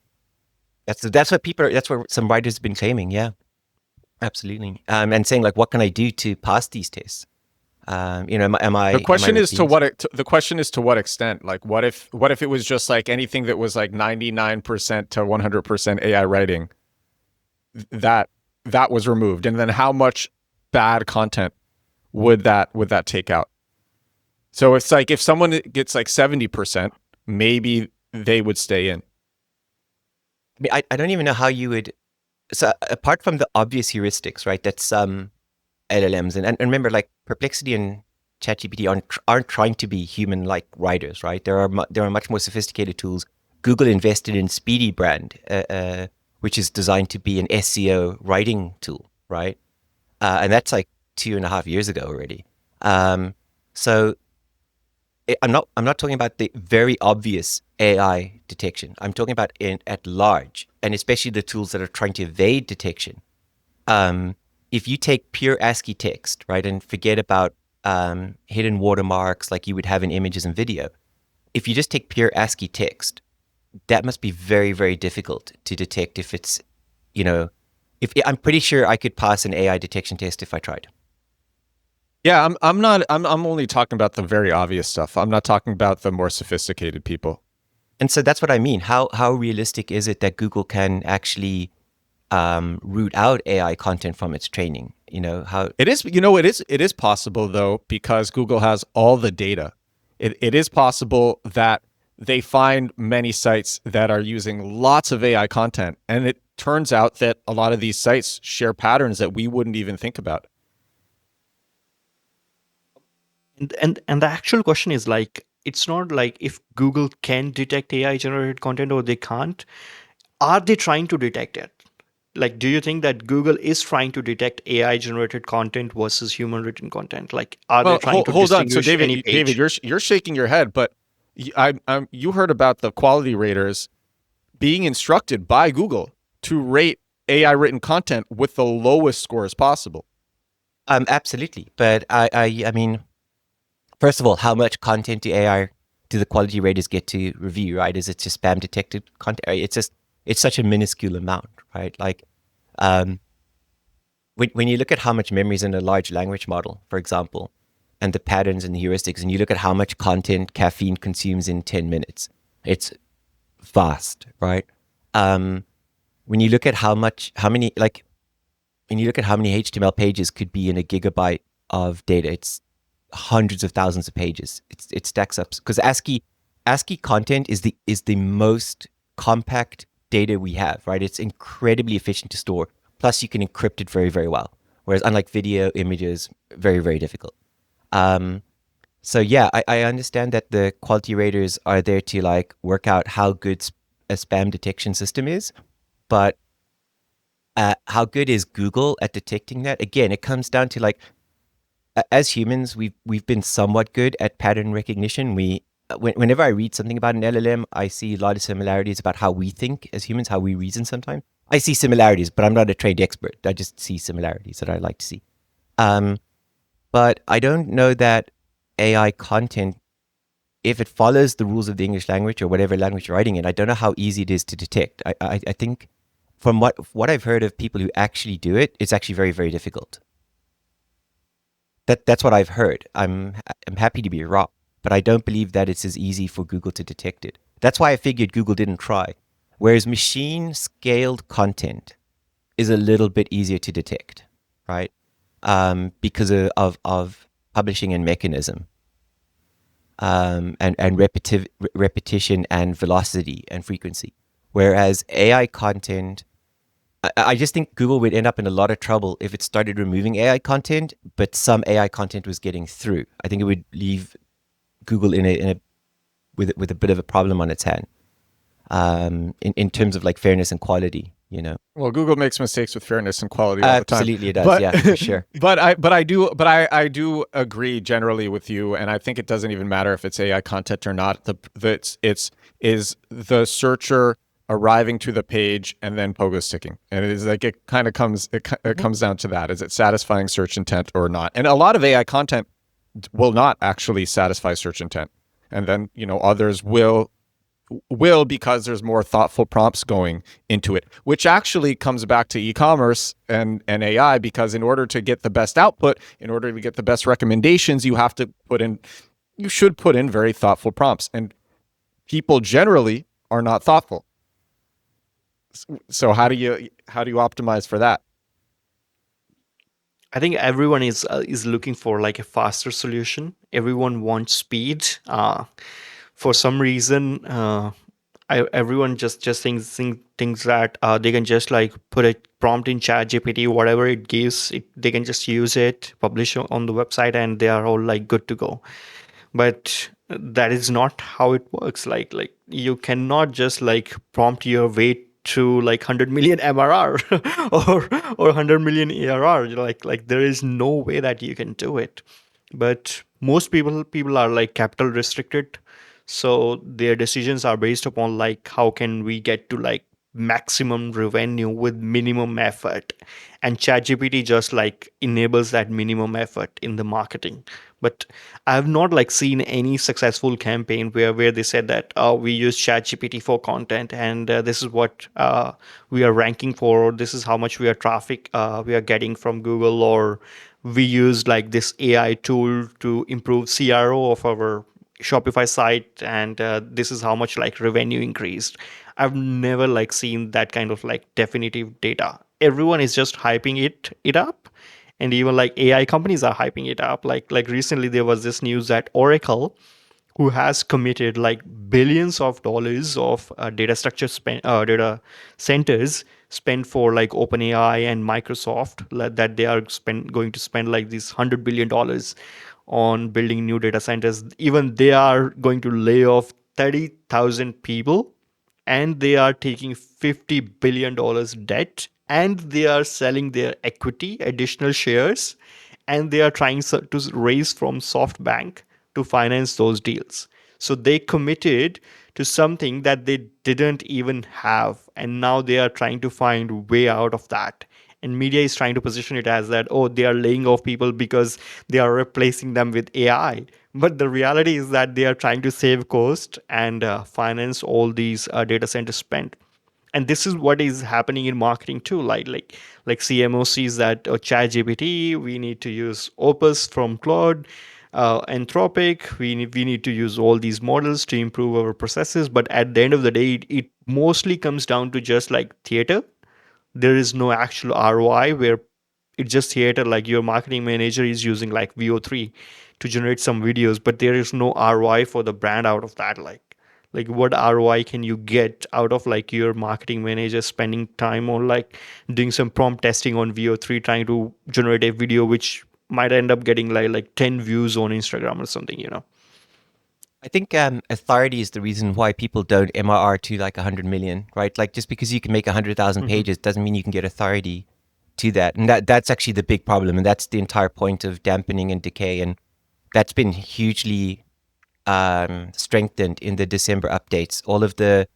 That's what some writers have been claiming. Yeah, absolutely. And saying like, what can I do to pass these tests? Am I? The question is to refused? the question is to what extent? Like, what if it was just like anything that was like 99% to 100% AI writing that was removed, and then how much bad content would that take out? So it's like if someone gets like 70%, maybe they would stay in. I mean, I don't even know how you would. So apart from the obvious heuristics, right? That some LLMs and remember, like Perplexity and ChatGPT aren't trying to be human-like writers, right? There are much more sophisticated tools. Google invested in Speedy Brand, which is designed to be an SEO writing tool, right? And that's like 2.5 years ago already. So I'm not talking about the very obvious AI detection. I'm talking about at large, and especially the tools that are trying to evade detection. If you take pure ASCII text, right, and forget about hidden watermarks like you would have in images and video, if you just take pure ASCII text, that must be very, very difficult to detect if it's, if I'm pretty sure I could pass an AI detection test if I tried. Yeah, I'm only talking about the very obvious stuff. I'm not talking about the more sophisticated people. And so that's what I mean. How realistic is it that Google can actually root out AI content from its training? How it is possible though, because Google has all the data. It is possible that they find many sites that are using lots of AI content, and it turns out that a lot of these sites share patterns that we wouldn't even think about. And the actual question is like, it's not like if Google can detect AI generated content or they can't. Are they trying to detect it? Like, do you think that Google is trying to detect AI generated content versus human written content? Like, are they Well, trying to hold on. So distinguish any David, page? you're shaking your head, but you heard about the quality raters being instructed by Google to rate AI written content with the lowest scores possible. Absolutely. But I mean, first of all, how much content do the quality raters get to review, right? Is it just spam detected content? It's such a minuscule amount, right? Like, when you look at how much memory is in a large language model, for example, and the patterns and the heuristics, and you look at how much content caffeine consumes in 10 minutes, it's vast, right? When you look at how many HTML pages could be in a gigabyte of data, it's hundreds of thousands of pages. It stacks up because ASCII content is the most compact data we have, right? It's incredibly efficient to store. Plus, you can encrypt it very, very well. Whereas, unlike video, images, very, very difficult. So yeah, I understand that the quality raters are there to like work out how good a spam detection system is, but how good is Google at detecting that? Again, it comes down to like, as humans, we've been somewhat good at pattern recognition. Whenever I read something about an LLM, I see a lot of similarities about how we think as humans, how we reason sometimes. I see similarities, but I'm not a trained expert. I just see similarities that I like to see. But I don't know that AI content, if it follows the rules of the English language or whatever language you're writing in, I don't know how easy it is to detect. I think from what I've heard of people who actually do it, it's actually very, very difficult. That's what I've heard. I'm happy to be wrong, but I don't believe that it's as easy for Google to detect it. That's why I figured Google didn't try. Whereas machine scaled content is a little bit easier to detect, right? Because of publishing and mechanism, and repetition and velocity and frequency. Whereas AI content, I just think Google would end up in a lot of trouble if it started removing AI content, but some AI content was getting through. I think it would leave Google with a bit of a problem on its hand, in terms of like fairness and quality. Well, Google makes mistakes with fairness and quality all the time. Absolutely, it does. Yeah, for sure. But I do agree generally with you, and I think it doesn't even matter if it's AI content or not. Is the searcher arriving to the page and then pogo sticking. And it is like it kind of comes it comes down to that. Is it satisfying search intent or not? And a lot of AI content will not actually satisfy search intent. And then, others will because there's more thoughtful prompts going into it, which actually comes back to e-commerce and AI, because in order to get the best output, in order to get the best recommendations, you should put in very thoughtful prompts. And people generally are not thoughtful. So how do you optimize for that? I think everyone is looking for like a faster solution. Everyone wants speed. For some reason, everyone just thinks that they can just like put a prompt in ChatGPT, whatever it gives, they can just use it, publish on the website, and they are all like good to go. But that is not how it works. Like you cannot just like prompt your way to like 100 million MRR or 100 million ARR. Like there is no way that you can do it. But most people are like capital restricted, so their decisions are based upon like how can we get to like maximum revenue with minimum effort, and ChatGPT just like enables that minimum effort in the marketing. But I have not like seen any successful campaign where they said that we use ChatGPT for content, and this is what we are ranking for, or this is how much we are getting from Google, or we use like this AI tool to improve CRO of our Shopify site, and this is how much like revenue increased. I've never like seen that kind of like definitive data. Everyone is just hyping it up, and even like AI companies are hyping it up. Like recently there was this news that Oracle, who has committed like billions of dollars of data centers spent for like OpenAI and Microsoft, that they are going to spend like these $100 billion on building new data centers. Even they are going to lay off 30,000 people, and they are taking $50 billion debt, and they are selling their equity, additional shares, and they are trying to raise from SoftBank to finance those deals. So they committed to something that they didn't even have, and now they are trying to find way out of that. And media is trying to position it as that, oh, they are laying off people because they are replacing them with AI. But the reality is that they are trying to save cost and finance all these data center spend. And this is what is happening in marketing too. Like CMO sees that ChatGPT, we need to use Opus from Claude, Anthropic, we need to use all these models to improve our processes. But at the end of the day, it mostly comes down to just like theater. There is no actual ROI, where it's just theater. Like your marketing manager is using like VO3 to generate some videos, but there is no ROI for the brand out of that. Like what ROI can you get out of like your marketing manager spending time on like doing some prompt testing on VO3, trying to generate a video which might end up getting like 10 views on Instagram or something. I think authority is the reason why people don't MRR to like 100 million, right? Like just because you can make 100,000 pages doesn't mean you can get authority to that. And that's actually the big problem. And that's the entire point of dampening and decay. And that's been hugely strengthened in the December updates. All of the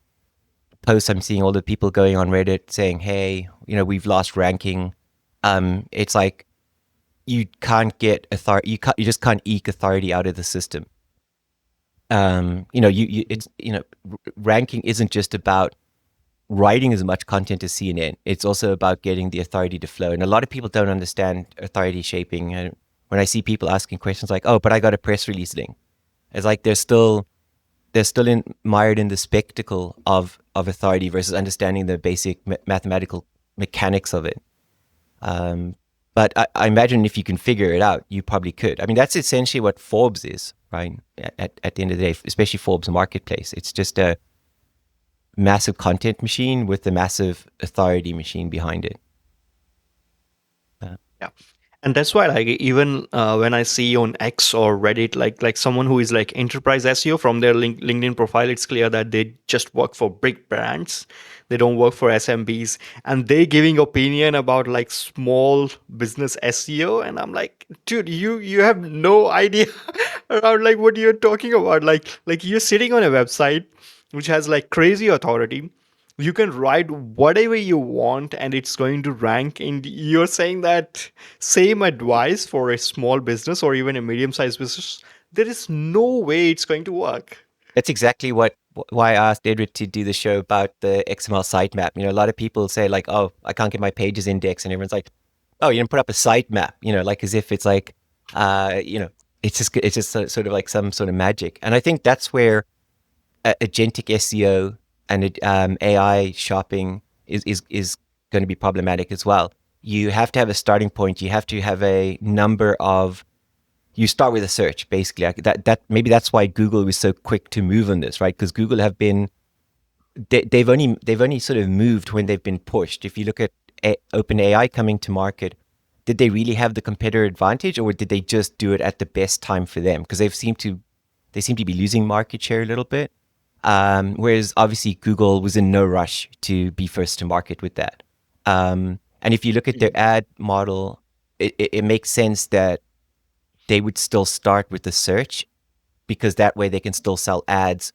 posts I'm seeing, all the people going on Reddit saying, hey, we've lost ranking. It's like you can't get authority. You just can't eke authority out of the system. Ranking isn't just about writing as much content as CNN. It's also about getting the authority to flow. And a lot of people don't understand authority shaping. And when I see people asking questions like, "Oh, but I got a press release link," it's like they're still mired in the spectacle of authority versus understanding the basic mathematical mechanics of it. But I imagine if you can figure it out, you probably could. I mean, that's essentially what Forbes is, right? At the end of the day, especially Forbes Marketplace. It's just a massive content machine with a massive authority machine behind it. Yeah. And that's why like even when I see on X or Reddit like someone who is like enterprise SEO, from their LinkedIn profile, it's clear that they just work for big brands. They don't work for SMBs, and they giving opinion about like small business SEO, and I'm like, dude, you have no idea around like what you're talking about. Like you're sitting on a website which has like crazy authority. you can write whatever you want and it's going to rank. And you're saying that same advice for a small business or even a medium-sized business, there is no way it's going to work. That's exactly why I asked Edward to do the show about the XML sitemap. A lot of people say like, "Oh, I can't get my pages indexed," and everyone's like, "Oh, you didn't put up a sitemap," like as if it's like, it's just sort of like some sort of magic. And I think that's where agentic SEO and AI shopping is going to be problematic as well. You have to have a starting point. You have to have a number of. You start with a search, basically. That maybe that's why Google was so quick to move on this, right? Because Google have been they've only sort of moved when they've been pushed. If you look at OpenAI coming to market, did they really have the competitor advantage, or did they just do it at the best time for them? Because they seem to be losing market share a little bit. Whereas obviously Google was in no rush to be first to market with that. And if you look at their ad model, it makes sense that they would still start with the search, because that way they can still sell ads.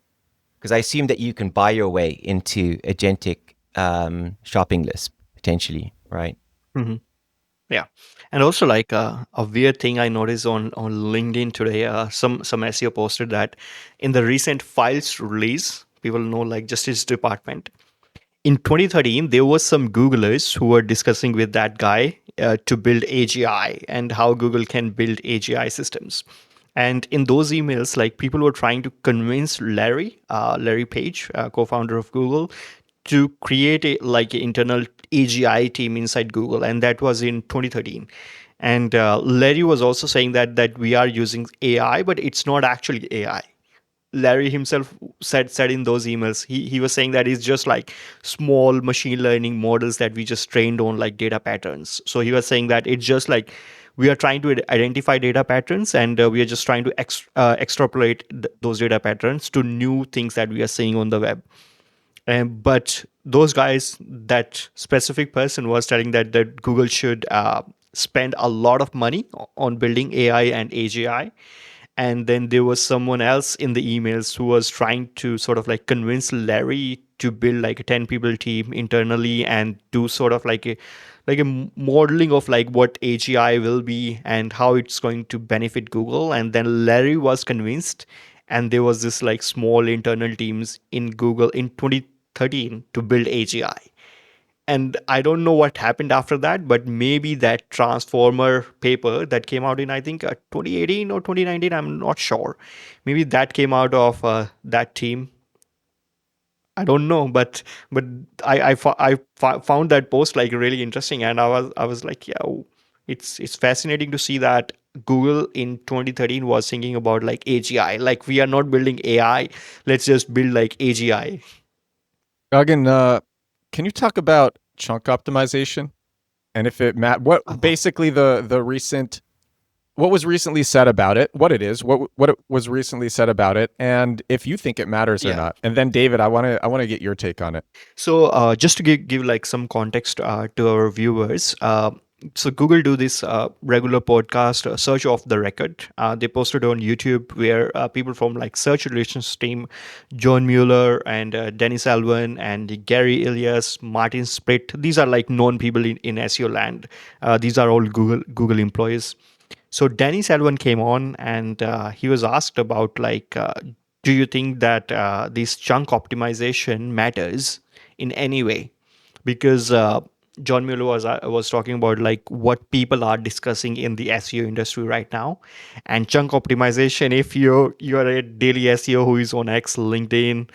Because I assume that you can buy your way into agentic shopping lists potentially, right? Mm-hmm. Yeah, and also like a weird thing I noticed on LinkedIn today. Some SEO posted that in the recent files release, people know like Justice Department. In 2013, there was some Googlers who were discussing with that guy to build AGI and how Google can build AGI systems. And in those emails, like people were trying to convince Larry Page, co-founder of Google, to create a like an internal AGI team inside Google, and that was in 2013. And Larry was also saying that we are using AI, but it's not actually AI. Larry himself said in those emails, he was saying that it's just like small machine learning models that we just trained on like data patterns. So he was saying that it's just like we are trying to identify data patterns, and we are just trying to extrapolate those data patterns to new things that we are seeing on the web. But those guys, that specific person was telling that Google should spend a lot of money on building AI and AGI. And then there was someone else in the emails who was trying to sort of like convince Larry to build like a 10 people team internally and do sort of like a modeling of like what AGI will be and how it's going to benefit Google. And then Larry was convinced, and there was this like small internal teams in Google in 2013 to build AGI. And I don't know what happened after that, but maybe that transformer paper that came out in, I think, 2018 or 2019, I'm not sure. Maybe that came out of that team. I don't know, but I found that post like really interesting, and I was like, yeah, it's fascinating to see that Google in 2013 was thinking about like AGI, like we are not building AI, let's just build like AGI. Gagan, can you talk about chunk optimization and if it what basically the recent what was recently said about it, what it is, what it was recently said about it, and if you think it matters or Yeah. not. And then David, I want to get your take on it. So just to give like some context to our viewers, so Google do this regular podcast, Search Off the Record. They posted on YouTube where people from like search relations team, John Mueller and Dennis Alwan and Gary Ilias, Martin Spritt. These are like known people in SEO land. These are all Google employees. So Dennis Alwan came on, and he was asked about like, do you think that this chunk optimization matters in any way? Because John Mueller was talking about like what people are discussing in the SEO industry right now, and chunk optimization. If you're a daily SEO who is on X, LinkedIn,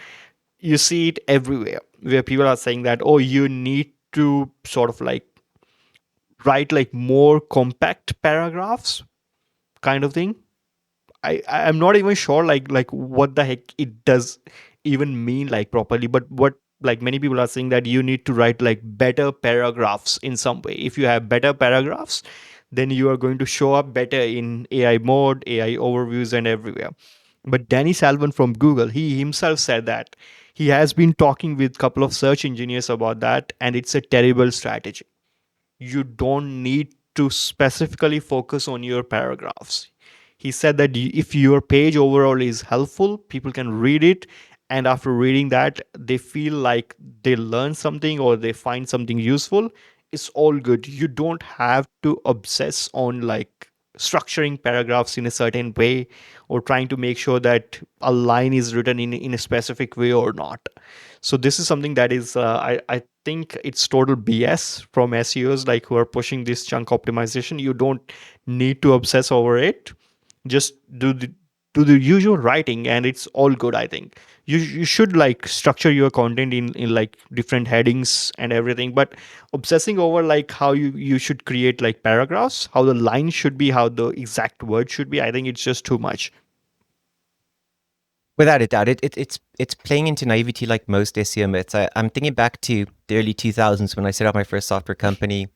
you see it everywhere where people are saying that, oh, you need to sort of like write like more compact paragraphs kind of thing. I'm not even sure like what the heck it does even mean like properly, but what like many people are saying that you need to write like better paragraphs in some way. If you have better paragraphs, then you are going to show up better in AI mode, AI overviews, and everywhere. But Danny Salvan from Google, he himself said that he has been talking with a couple of search engineers about that, and it's a terrible strategy. You don't need to specifically focus on your paragraphs. He said that if your page overall is helpful, people can read it, and after reading that they feel like they learn something or they find something useful, it's all good. You don't have to obsess on like structuring paragraphs in a certain way or trying to make sure that a line is written in a specific way or not. So this is something that is I think it's total BS from SEOs like who are pushing this chunk optimization. You don't need to obsess over it. Just do the usual writing and it's all good. I think you should like structure your content in like different headings and everything, but obsessing over like how you should create like paragraphs, how the line should be, how the exact word should be, I think it's just too much. Without a doubt, it's playing into naivety like most SEO myths. I'm thinking back to the early 2000s when I set up my first software company,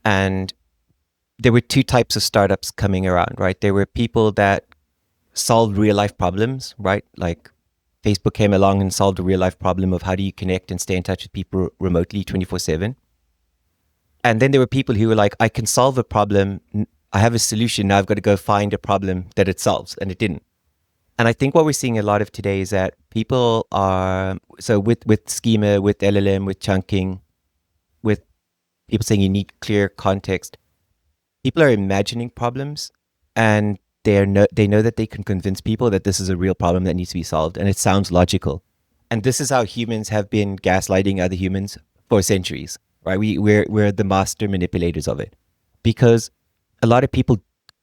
and there were two types of startups coming around, right? There were people that solved real life problems, right? Like Facebook came along and solved a real life problem of how do you connect and stay in touch with people remotely 24/7. And then there were people who were like, I can solve a problem. I have a solution. Now I've got to go find a problem that it solves. And it didn't. And I think what we're seeing a lot of today is that people are, so with schema, with LLM, with chunking, with people saying you need clear context, people are imagining problems and they know that they can convince people that this is a real problem that needs to be solved. And it sounds logical. And this is how humans have been gaslighting other humans for centuries, right? We're the master manipulators of it because a lot of people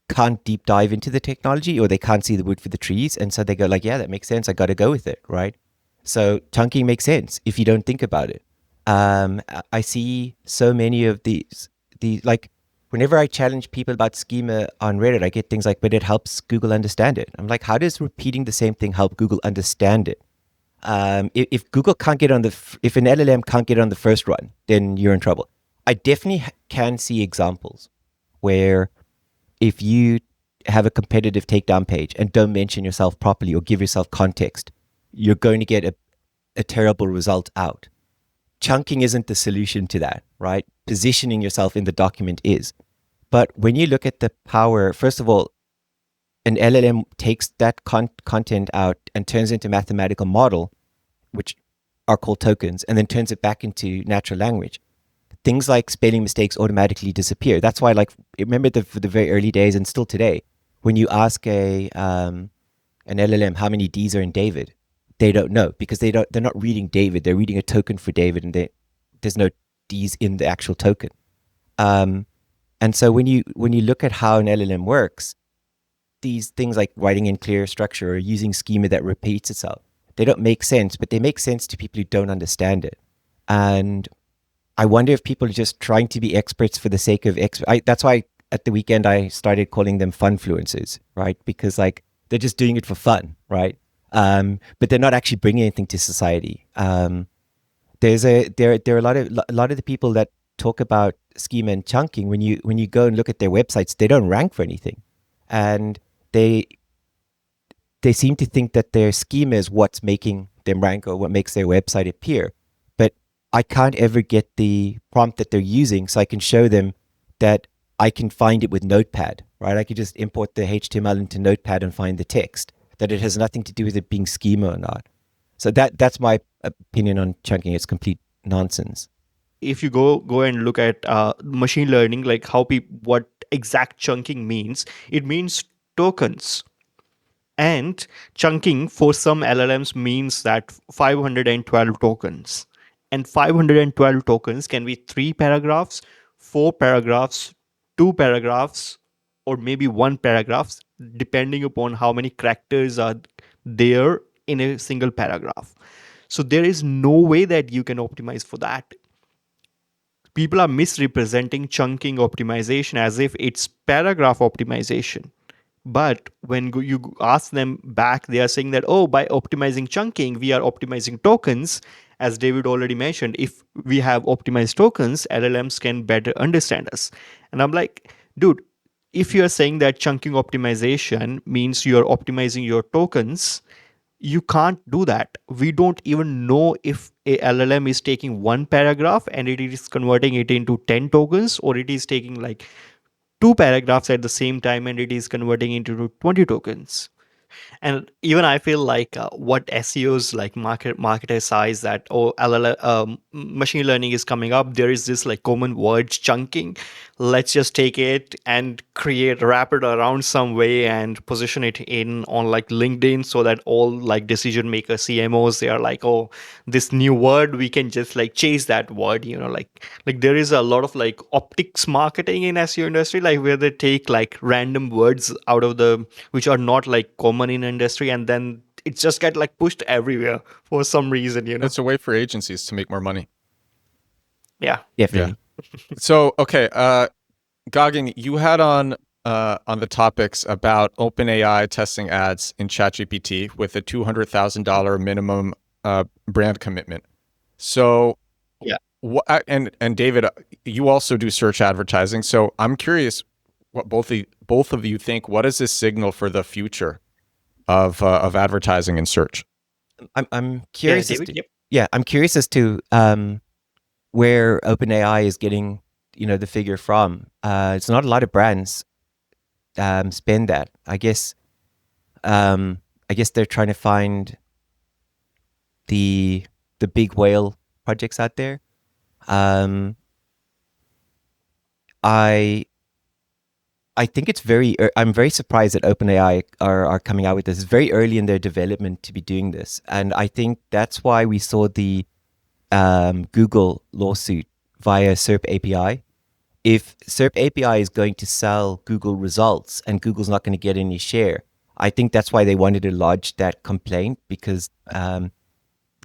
can't deep dive into the technology or they can't see the wood for the trees. And so they go like, yeah, that makes sense. I got to go with it, right? So chunking makes sense if you don't think about it. I see so many of these like whenever I challenge people about schema on Reddit, I get things like, but it helps Google understand it. I'm like, how does repeating the same thing help Google understand it? If Google can't get on if an LLM can't get on the first run, then you're in trouble. I definitely can see examples where if you have a competitive takedown page and don't mention yourself properly or give yourself context, you're going to get a terrible result out. Chunking isn't the solution to that, right? Positioning yourself in the document is. But when you look at the power, first of all, an LLM takes that content out and turns it into a mathematical model, which are called tokens, and then turns it back into natural language. Things like spelling mistakes automatically disappear. That's why, like, remember the very early days and still today, when you ask an LLM how many D's are in David, they don't know because they're not reading David. They're reading a token for David, and there's no D's in the actual token. And so when you look at how an LLM works, these things like writing in clear structure or using schema that repeats itself, they don't make sense, but they make sense to people who don't understand it. And I wonder if people are just trying to be experts for the sake of that's why at the weekend I started calling them funfluencers, right? Because like they're just doing it for fun, right? But they're not actually bringing anything to society. There are a lot of the people that talk about schema and chunking. When you go and look at their websites, they don't rank for anything, and they seem to think that their schema is what's making them rank or what makes their website appear. But I can't ever get the prompt that they're using, so I can show them that I can find it with Notepad, right? I could just import the HTML into Notepad and find the text, that it has nothing to do with it being schema or not. So that's my opinion on chunking. It's complete nonsense. If you go and look at machine learning, like what exact chunking means, it means tokens. And chunking for some LLMs means that 512 tokens. And 512 tokens can be 3 paragraphs, 4 paragraphs, 2 paragraphs, or maybe 1 paragraph, depending upon how many characters are there in a single paragraph. So there is no way that you can optimize for that. People are misrepresenting chunking optimization as if it's paragraph optimization. But when you ask them back, they are saying that, oh, by optimizing chunking, we are optimizing tokens. As David already mentioned, if we have optimized tokens, LLMs can better understand us. And I'm like, dude, if you're saying that chunking optimization means you're optimizing your tokens, you can't do that. We don't even know if a LLM is taking one paragraph and it is converting it into 10 tokens, or it is taking like 2 paragraphs at the same time and it is converting into 20 tokens. And even I feel like what SEOs like marketers size that machine learning is coming up. There is this like common word chunking. Let's just take it and wrap it around some way and position it in on like LinkedIn so that all like decision makers, CMOs, they are like, oh, this new word, we can just like chase that word. Like there is a lot of like optics marketing in SEO industry, like where they take like random words out of the which are not like common in industry, and then it just get like pushed everywhere for some reason. It's a way for agencies to make more money. Yeah. Definitely. So, okay, Gagan, you had on the topics about OpenAI testing ads in ChatGPT with a $200,000 minimum brand commitment. So, Yeah. and David, you also do search advertising. So I'm curious what both of you think. What does this signal for the future of advertising and search? I'm curious as David, to, yep. yeah, I'm curious as to where OpenAI is getting the figure from. It's not a lot of brands spend that. I guess they're trying to find the big whale projects out there. I think it's I'm very surprised that OpenAI are coming out with this. It's very early in their development to be doing this, and I think that's why we saw the Google lawsuit via SERP API. If SERP API is going to sell Google results and Google's not going to get any share, I think that's why they wanted to lodge that complaint, because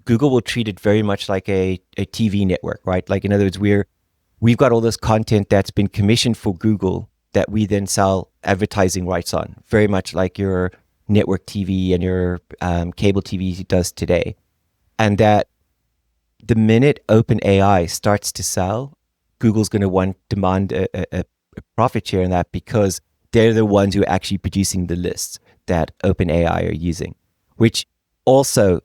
Google will treat it very much like a TV network, right? Like, in other words, we've got all this content that's been commissioned for Google that we then sell advertising rights on, very much like your network TV and your cable TV does today. And that the minute OpenAI starts to sell, Google's going to demand a profit share in that, because they're the ones who are actually producing the lists that OpenAI are using, which also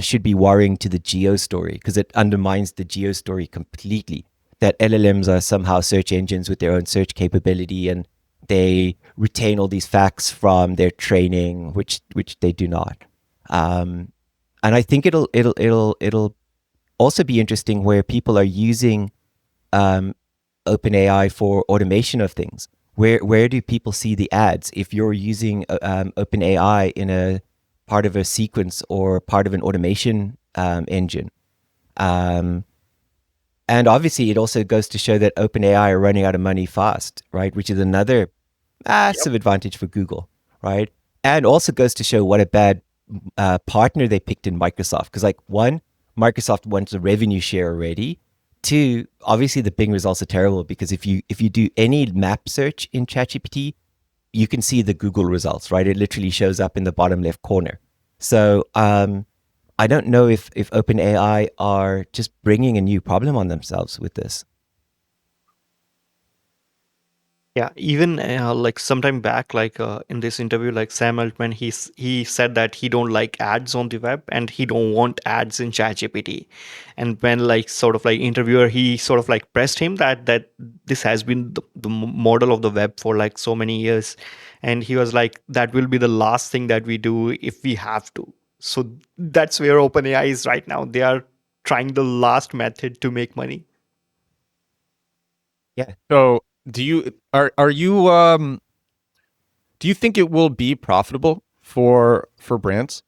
should be worrying to the geo story, because it undermines the geo story completely, that LLMs are somehow search engines with their own search capability, and they retain all these facts from their training, which they do not. And I think it'll also be interesting where people are using OpenAI for automation of things. Where do people see the ads? If you're using OpenAI in a part of a sequence or part of an automation engine. And obviously, it also goes to show that OpenAI are running out of money fast, right? Which is another massive advantage for Google, right? And also goes to show what a bad partner they picked in Microsoft. Because, like, one, Microsoft wants a revenue share already. Two, obviously, the Bing results are terrible, because if you do any map search in ChatGPT, you can see the Google results, right? It literally shows up in the bottom left corner. So I don't know if OpenAI are just bringing a new problem on themselves with this. Yeah, even like sometime back, like in this interview, like Sam Altman, he said that he don't like ads on the web and he don't want ads in ChatGPT. And when like sort of like interviewer, he sort of like pressed him that this has been the model of the web for like so many years, and he was like, that will be the last thing that we do if we have to. So that's where OpenAI is right now. They are trying the last method to make money. Yeah. So do you think it will be profitable for brands?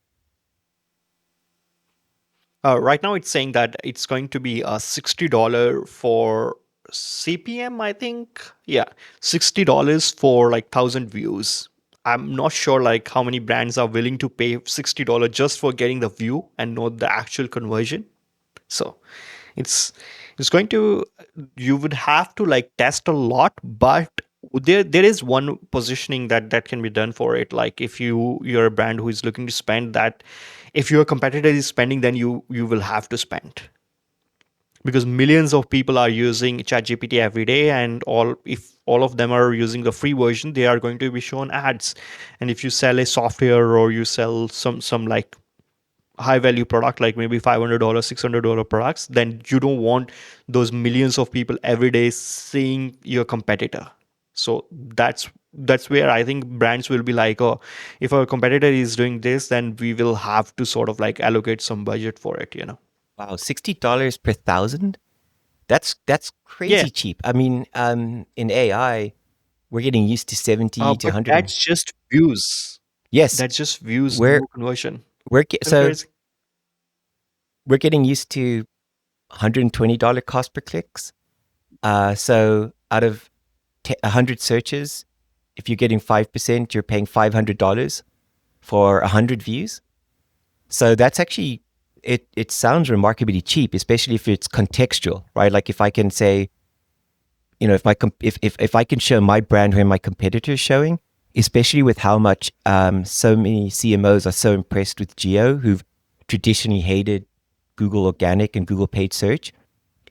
Right now, it's saying that it's going to be $60 for CPM, I think. Yeah, $60 for like 1,000 views. I'm not sure like how many brands are willing to pay $60 just for getting the view and not the actual conversion. So it's going to, you would have to like test a lot, but there is one positioning that can be done for it. Like if you're a brand who is looking to spend that, if your competitor is spending, then you will have to spend, because millions of people are using ChatGPT every day, and if all of them are using the free version, they are going to be shown ads. And if you sell a software or you sell some like high value product, like maybe $500 $600 products, then you don't want those millions of people every day seeing your competitor. So that's where I think brands will be like, oh, if our competitor is doing this, then we will have to sort of like allocate some budget for it, you know. Wow, $60 per thousand? That's Yeah, crazy cheap. I mean, in AI, we're getting used to 70 to but 100. that's just views. Yes, That's just views, we're no conversion. That's so crazy. we're getting used to $120 cost per clicks. So out of 100 searches, if you're getting 5%, you're paying $500 for 100 views. So that's actually, it sounds remarkably cheap, especially if it's contextual, right? Like if I can say, you know, if I can show my brand where my competitor is showing, especially with how much so many CMOs are so impressed with geo, who've traditionally hated Google Organic and Google Paid Search,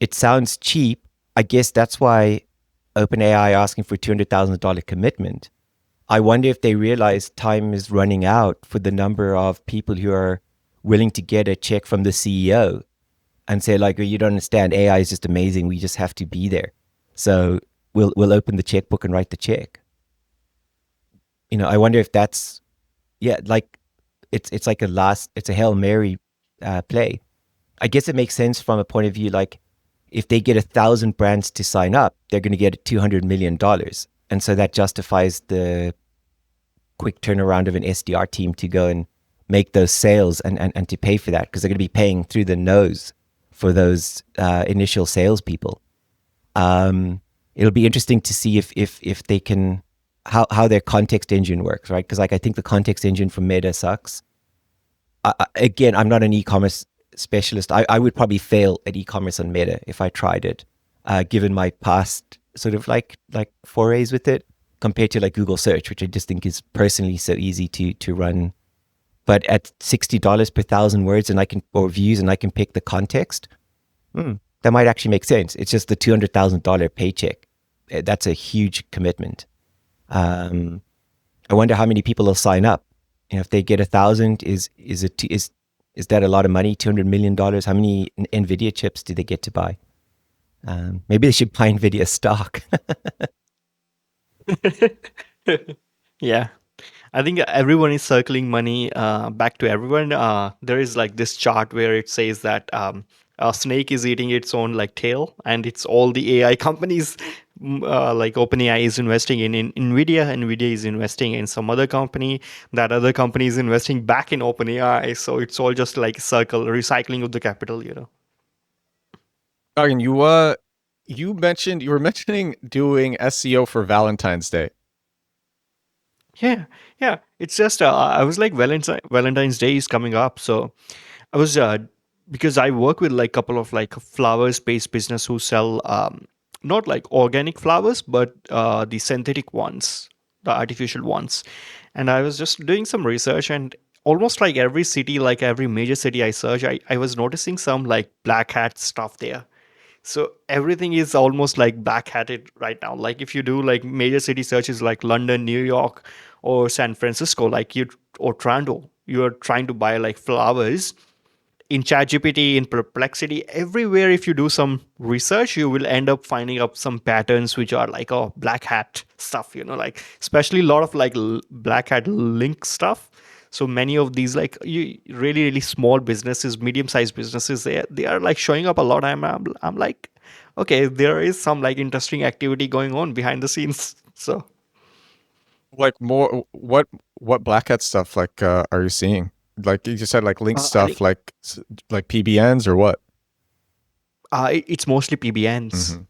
it sounds cheap. I guess that's why OpenAI asking for $200,000 commitment. I wonder if they realize time is running out for the number of people who are willing to get a check from the CEO and say like, well, you don't understand, AI is just amazing. We just have to be there. So we'll open the checkbook and write the check. You know, I wonder if that's, yeah, like it's like it's a Hail Mary play. I guess it makes sense from a point of view, like if they get 1,000 brands to sign up, they're going to get $200 million. And so that justifies the quick turnaround of an SDR team to go and make those sales and to pay for that, because they're going to be paying through the nose for those initial salespeople. It'll be interesting to see if they can, how their context engine works, right? Because like I think the context engine from Meta sucks. Again, I'm not an e-commerce specialist. I would probably fail at e-commerce on Meta if I tried it, given my past sort of like forays with it, compared to like Google search, which I just think is personally so easy to run. But at $60 per thousand words or views, and I can pick the context, that might actually make sense. It's just the $200,000 paycheck. That's a huge commitment. I wonder how many people will sign up. You know, if they get 1,000, is that a lot of money? $200 million. How many NVIDIA chips do they get to buy? Maybe they should buy NVIDIA stock. Yeah. I think everyone is circling money back to everyone. There is like this chart where it says that a snake is eating its own like tail, and it's all the AI companies like OpenAI is investing in NVIDIA. NVIDIA is investing in some other company. That other company is investing back in OpenAI. So it's all just like a circle, recycling of the capital, you know. Gagan, you were mentioning doing SEO for Valentine's Day. Yeah, yeah. It's just I was like Valentine's Day is coming up, so I was because I work with like couple of like flowers based business who sell not like organic flowers, but the synthetic ones, the artificial ones. And I was just doing some research, and almost like every city, like every major city I search, I was noticing some like black hat stuff there. So everything is almost like black hatted right now. Like if you do like major city searches like London, New York, or San Francisco, like you or Toronto, you are trying to buy like flowers in ChatGPT, in Perplexity, everywhere. If you do some research, you will end up finding up some patterns which are like, oh, black hat stuff, you know, like especially a lot of like black hat link stuff. So many of these like really really small businesses, medium sized businesses, they are like showing up a lot. I'm like, okay, there is some like interesting activity going on behind the scenes. So Like more what black hat stuff like are you seeing? Like you just said, like link I think stuff, like PBNs or what? it's mostly PBNs. Mm-hmm.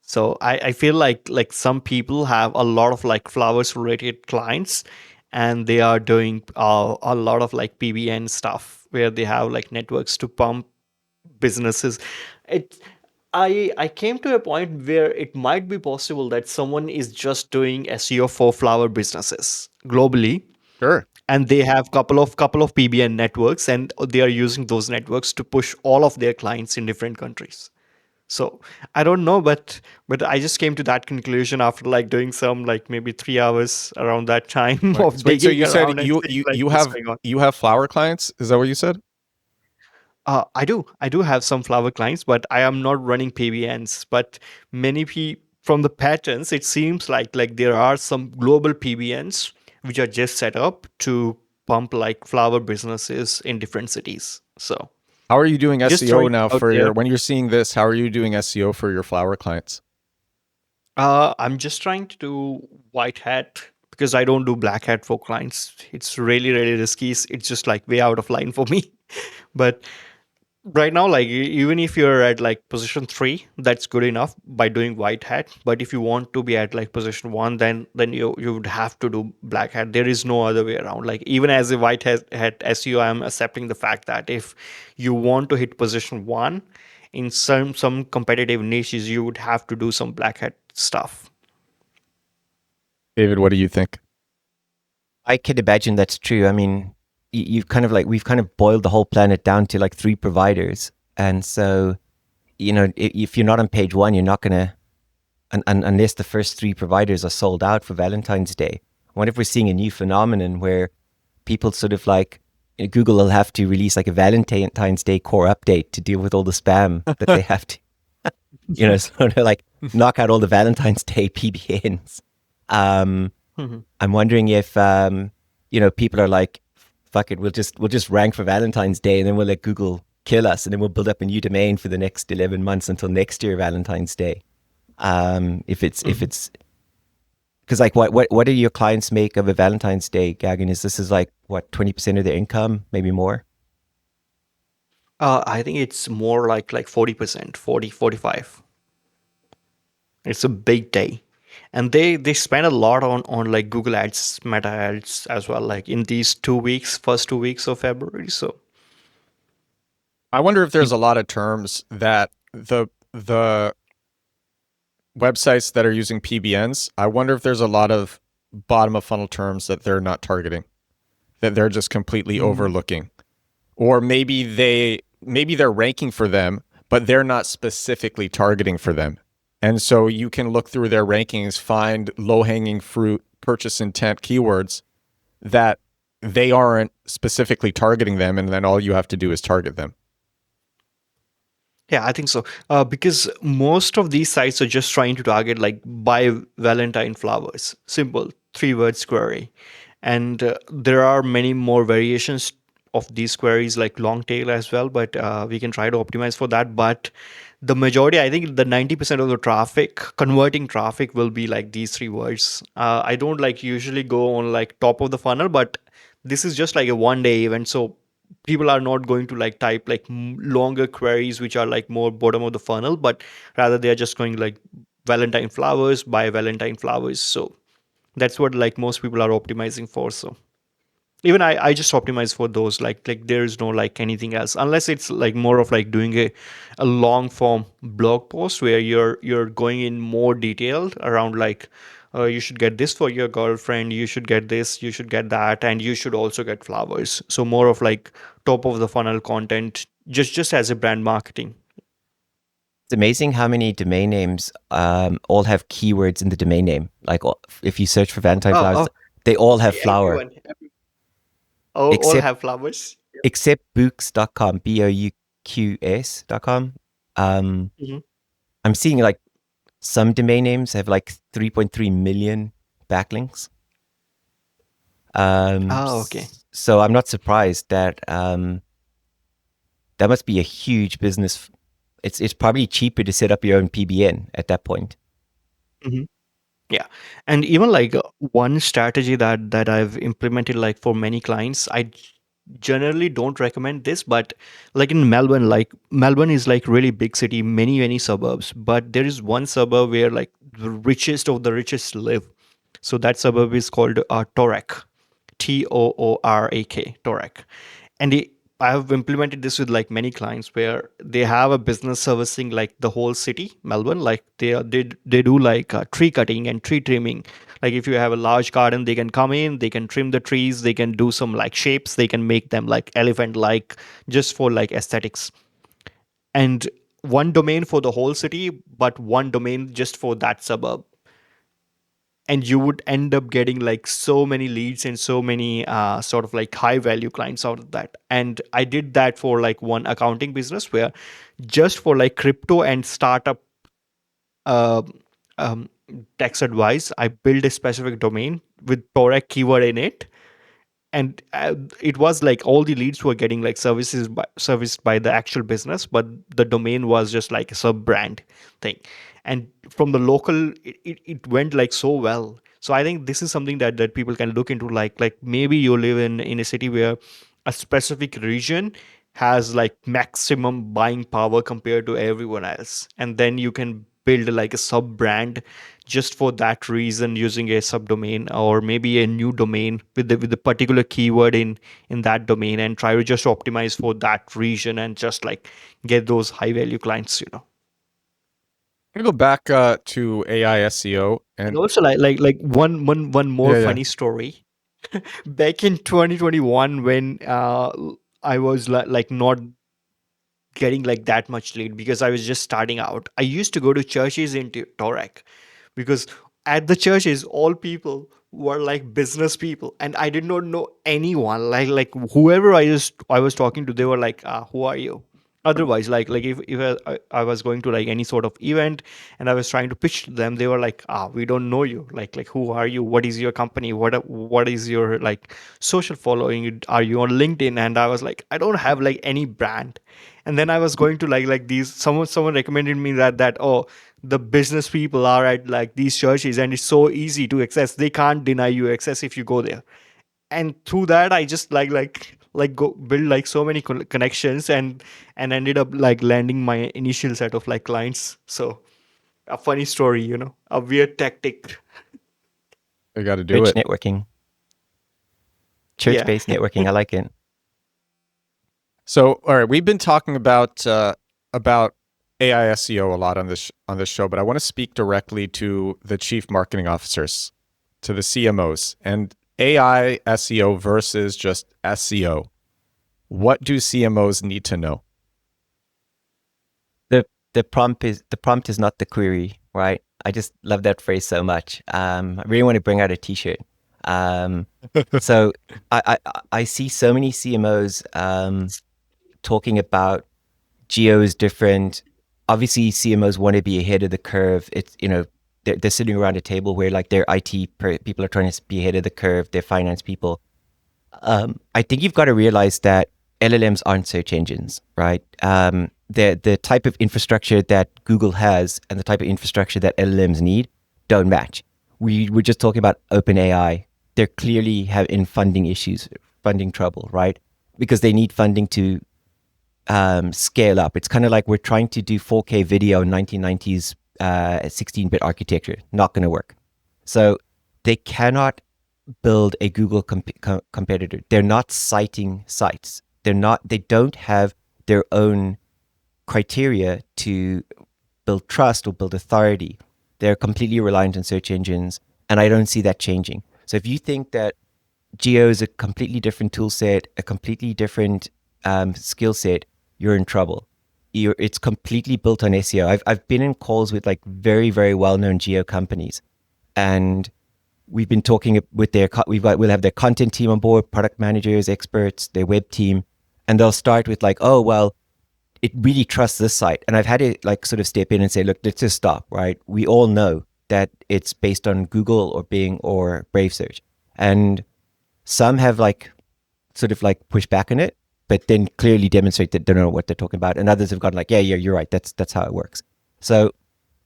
So I feel like some people have a lot of like flowers related clients, and they are doing a lot of like PBN stuff where they have like networks to pump businesses. It I came to a point where it might be possible that someone is just doing SEO for flower businesses globally, Sure. and they have couple of PBN networks, and they are using those networks to push all of their clients in different countries. So I don't know, but I just came to that conclusion after like doing some like maybe 3 hours around that time Right. of Wait, so digging you said around and seeing like you what's have going on. flower clients? Is that what you said? I do have some flower clients, but I am not running PBNs. But many from the patterns, it seems like there are some global PBNs which are just set up to pump like flower businesses in different cities. So How are you doing just SEO throwing it now out for there. your, when you're seeing this, how are you doing SEO for your flower clients? I'm just trying to do white hat because I don't do black hat for clients. It's really, really risky. It's just like way out of line for me. But right now, like even if you're at like position 3, that's good enough by doing white hat. But if you want to be at like position 1, then you would have to do black hat. There is no other way around. Like even as a hat SEO, I'm accepting the fact that if you want to hit position 1 in some competitive niches, you would have to do some black hat stuff. David, what do you think? I can imagine that's true. I mean, you've kind of like, we've kind of boiled the whole planet down to like 3 providers. And so, you know, if you're not on page 1, you're not going to, unless the first 3 providers are sold out for Valentine's Day. What if we're seeing a new phenomenon where people sort of like, Google will have to release like a Valentine's Day core update to deal with all the spam that they have to, you know, sort of like knock out all the Valentine's Day PBNs. I'm wondering if, you know, people are like, fuck it, we'll just rank for Valentine's Day and then we'll let Google kill us and then we'll build up a new domain for the next 11 months until next year Valentine's Day. If it's because like what do your clients make of a Valentine's Day, Gagan? Is like what, 20% of their income, maybe more? I think it's more like 40%, 40, 45. It's a big day. And they spend a lot on like Google Ads, Meta Ads as well, like in these 2 weeks, first 2 weeks of February. So I wonder if there's a lot of terms that the websites that are using PBNs, I wonder if there's a lot of bottom of funnel terms that they're not targeting, that they're just completely overlooking. Or maybe they're ranking for them, but they're not specifically targeting for them. And so you can look through their rankings, find low-hanging fruit, purchase intent keywords that they aren't specifically targeting them, and then all you have to do is target them. yeah, I think so. Because most of these sites are just trying to target like buy Valentine flowers, simple 3 words query, and there are many more variations of these queries like long tail as well. But we can try to optimize for that. But the majority, I think, the 90% of the traffic, converting traffic, will be like these 3 words. I don't like usually go on like top of the funnel, but this is just like a 1 day event, so people are not going to like type like longer queries which are like more bottom of the funnel, but rather they are just going like Valentine flowers, buy Valentine flowers. So that's what like most people are optimizing for. So even I just optimize for those, like there is no like anything else, unless it's like more of like doing a long form blog post where you're going in more detailed around like you should get this for your girlfriend, you should get this, you should get that, and you should also get flowers. So more of like top of the funnel content, just as a brand marketing. It's amazing how many domain names all have keywords in the domain name. Like if you search for Valentine flowers, they all have flower. Everyone, all Except have flowers. except books.com, bouqs.com. Mhm. I'm seeing like some domain names have like 3.3 million backlinks. Okay. So I'm not surprised that that must be a huge business. It's probably cheaper to set up your own PBN at that point. Mhm. Yeah, and even like one strategy that I've implemented like for many clients, generally don't recommend this, but like in Melbourne, like Melbourne is like really big city, many suburbs, but there is one suburb where like the richest of the richest live. So that suburb is called Torak, Toorak, Torak. And I have implemented this with like many clients where they have a business servicing like the whole city, Melbourne. Like they do like tree cutting and tree trimming. Like if you have a large garden, they can come in, they can trim the trees, they can do some like shapes, they can make them like elephant like, just for like aesthetics. And one domain for the whole city, but one domain just for that suburb. And you would end up getting like so many leads and so many sort of like high value clients out of that. And I did that for like one accounting business where just for like crypto and startup uh, um, tax advice. I built a specific domain with Torek keyword in it, and it was like all the leads were getting like serviced by the actual business, but the domain was just like a sub brand thing. And from the local, it went like so well. So I think this is something that people can look into, like maybe you live in a city where a specific region has like maximum buying power compared to everyone else, and then you can build like a sub brand just for that reason, using a subdomain or maybe a new domain with the particular keyword in that domain, and try to just optimize for that region and just like get those high value clients. I'm gonna go back to AI SEO And and also like one more yeah. funny story. Back in 2021, when I was like not getting like that much lead because I was just starting out, I used to go to churches in Torek, because at the churches all people were like business people, and I did not know anyone. Like whoever I was talking to, they were like, who are you? Otherwise, like if I was going to like any sort of event and I was trying to pitch to them, they were like, we don't know you. Like who are you? What is your company? What is your like social following? Are you on LinkedIn? And I was like, I don't have like any brand. And then I was going to like these, someone recommended me that, oh, the business people are at like these churches and it's so easy to access, they can't deny you access if you go there. And through that I just like go build like so many connections, and ended up like landing my initial set of like clients. So a funny story, a weird tactic. I got to do Church it. networking, Yeah. church-based networking. I like it. So, all right, we've been talking about AI SEO a lot on this show, but I want to speak directly to the chief marketing officers, to the CMOs, and AI SEO versus just SEO. What do CMOs need to know? The prompt is not the query, right? I just love that phrase so much. I really want to bring out a T-shirt. So I see so many CMOs talking about geos different. Obviously, CMOs want to be ahead of the curve. It's they're sitting around a table where like their IT people are trying to be ahead of the curve. Their finance people. I think you've got to realize that LLMs aren't search engines, right? The type of infrastructure that Google has and the type of infrastructure that LLMs need don't match. We were just talking about OpenAI. They're clearly in funding issues, funding trouble, right? Because they need funding to scale up. It's kind of like we're trying to do 4K video in 1990s 16-bit architecture. Not going to work. So they cannot build a Google competitor. They're not citing sites. They don't have their own criteria to build trust or build authority. They're completely reliant on search engines, and I don't see that changing. So if you think that Geo is a completely different tool set, a completely different skill set, you're in trouble. It's completely built on SEO. I've been in calls with like very, very well-known Geo companies, and we've been talking with we'll have their content team on board, product managers, experts, their web team, and they'll start with like, oh, well, it really trusts this site. And I've had to like sort of step in and say, look, let's just stop, right? We all know that it's based on Google or Bing or Brave Search. And some have like sort of like pushed back on it, but then clearly demonstrate that they don't know what they're talking about. And others have gone like, yeah, you're right. That's how it works. So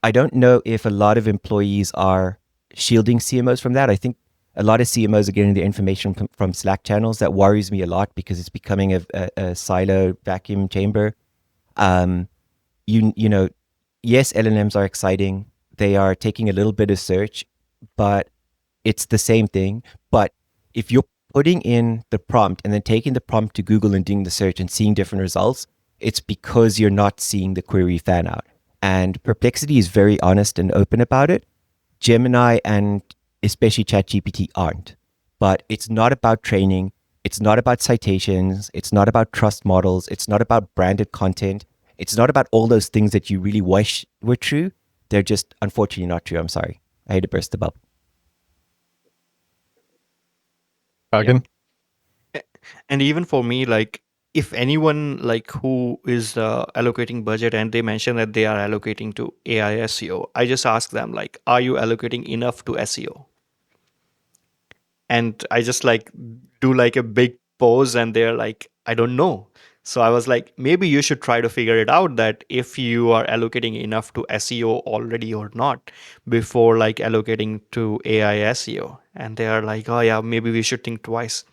I don't know if a lot of employees are shielding CMOs from that. I think a lot of CMOs are getting their information from Slack channels. That worries me a lot because it's becoming a silo vacuum chamber. Yes, LLMs are exciting. They are taking a little bit of search, but it's the same thing. But if you're putting in the prompt and then taking the prompt to Google and doing the search and seeing different results, it's because you're not seeing the query fan out. And Perplexity is very honest and open about it. Gemini and especially ChatGPT aren't. But it's not about training. It's not about citations. It's not about trust models. It's not about branded content. It's not about all those things that you really wish were true. They're just unfortunately not true. I'm sorry. I had to burst the bubble. Gagan? And even for me, like if anyone like who is allocating budget and they mention that they are allocating to AI SEO, I just ask them like, are you allocating enough to SEO? And I just like do like a big pause and they're like, I don't know. So I was like, maybe you should try to figure it out that if you are allocating enough to SEO already or not before like allocating to AI SEO. And they are like, oh yeah, maybe we should think twice.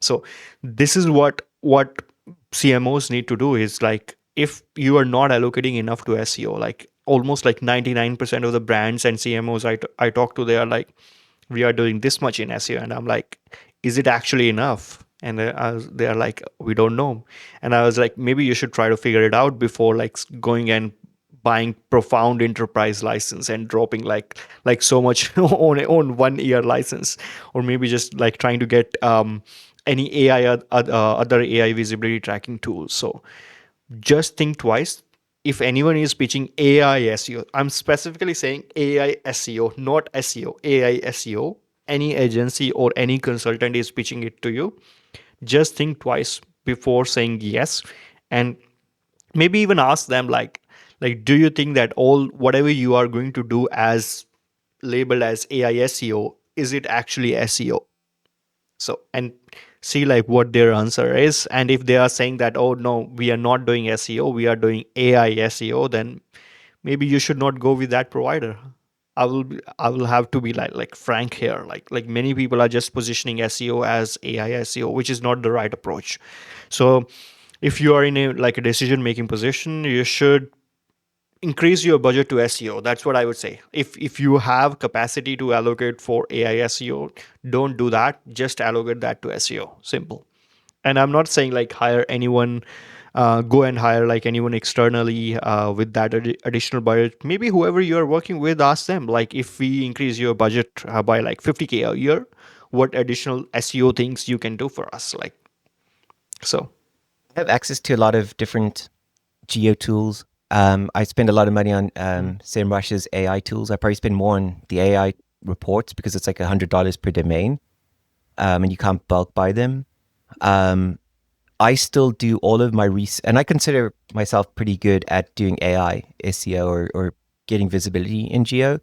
So this is what CMOs need to do is like, if you are not allocating enough to SEO, like almost like 99% of the brands and CMOs I talk to, they are like, we are doing this much in SEO. And I'm like, is it actually enough? And they are like, we don't know. And I was like, maybe you should try to figure it out before like going and buying profound enterprise license and dropping like so much on 1 year license, or maybe just like trying to get any other AI visibility tracking tools. So just think twice. If anyone is pitching AI SEO, I'm specifically saying AI SEO, not SEO, AI SEO. Any agency or any consultant is pitching it to you, just think twice before saying yes. And maybe even ask them like, do you think that all whatever you are going to do as labeled as AI SEO, is it actually SEO? So, and see like what their answer is. And if they are saying that, oh no, we are not doing SEO, we are doing AI SEO, then maybe you should not go with that provider. I will have to be like frank here. Like many people are just positioning SEO as AI SEO, which is not the right approach. So if you are in a like a decision making position, you should increase your budget to SEO. That's what I would say. If you have capacity to allocate for AI SEO, don't do that. Just allocate that to SEO. Simple. And I'm not saying like hire anyone, go and hire like anyone externally with that additional budget. Maybe whoever you're working with, ask them like, if we increase your budget by like 50K a year, what additional SEO things you can do for us? Like, so. I have access to a lot of different geo tools. I spend a lot of money on SEMrush's AI tools. I probably spend more on the AI reports because it's like $100 per domain, and you can't bulk buy them. I still do all of my research, and I consider myself pretty good at doing AI SEO or getting visibility in geo.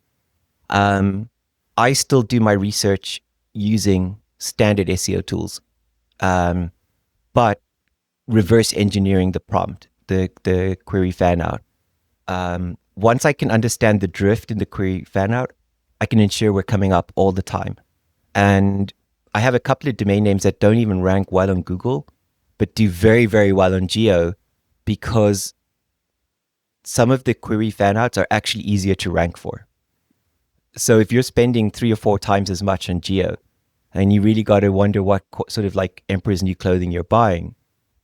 I still do my research using standard SEO tools, but reverse engineering the prompt, the query Fanout. Once I can understand the drift in the query Fanout, I can ensure we're coming up all the time. And I have a couple of domain names that don't even rank well on Google, but do very, very well on geo, because some of the query Fanouts are actually easier to rank for. So if you're spending 3 or 4 times as much on geo, and you really got to wonder what sort of like Emperor's New Clothing you're buying,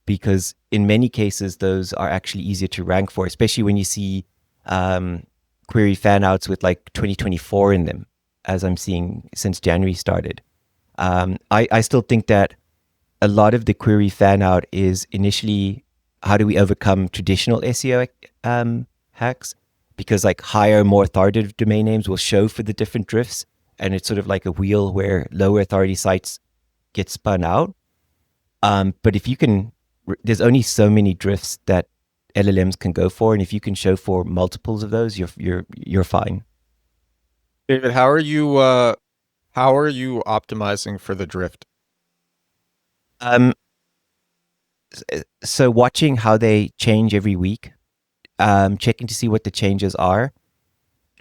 because in many cases, those are actually easier to rank for, especially when you see query Fanouts with like 2024 in them, as I'm seeing since January started. I still think that a lot of the query Fanout is initially, how do we overcome traditional SEO hacks? Because like higher, more authoritative domain names will show for the different drifts, and it's sort of like a wheel where lower authority sites get spun out. But if you can, there's only so many drifts that LLMs can go for, and if you can show for multiples of those, you're fine. David, how are you optimizing for the drift? So watching how they change every week, checking to see what the changes are,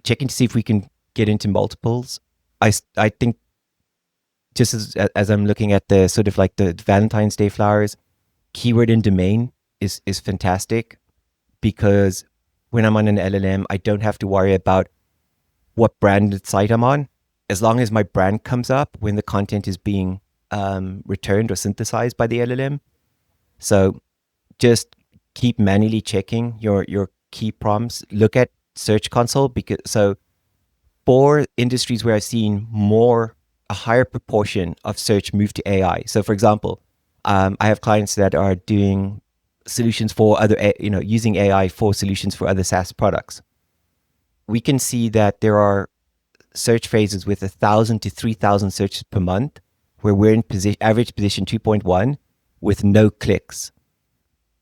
checking to see if we can get into multiples. I think just as I'm looking at the sort of like the Valentine's Day flowers, keyword and domain is fantastic, because when I'm on an LLM, I don't have to worry about what branded site I'm on. As long as my brand comes up when the content is being returned or synthesized by the LLM. So just keep manually checking your key prompts. Look at Search Console, because so for industries where I've seen a higher proportion of search move to AI. So for example, I have clients that are doing solutions for other, using AI for solutions for other SaaS products. We can see that there are search phrases with 1,000 to 3,000 searches per month, where we're in average position 2.1 with no clicks.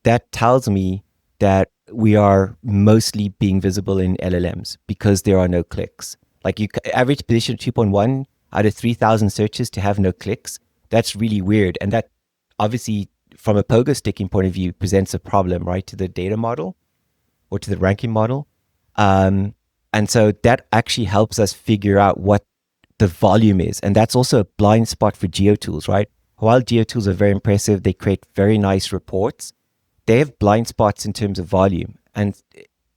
that tells me that we are mostly being visible in LLMs because there are no clicks. Like average position 2.1 out of 3,000 searches to have no clicks. That's really weird. And that obviously from a pogo sticking point of view presents a problem, right, to the data model or to the ranking model. And so that actually helps us figure out what the volume is. And that's also a blind spot for GeoTools, right? While GeoTools are very impressive, they create very nice reports. They have blind spots in terms of volume. And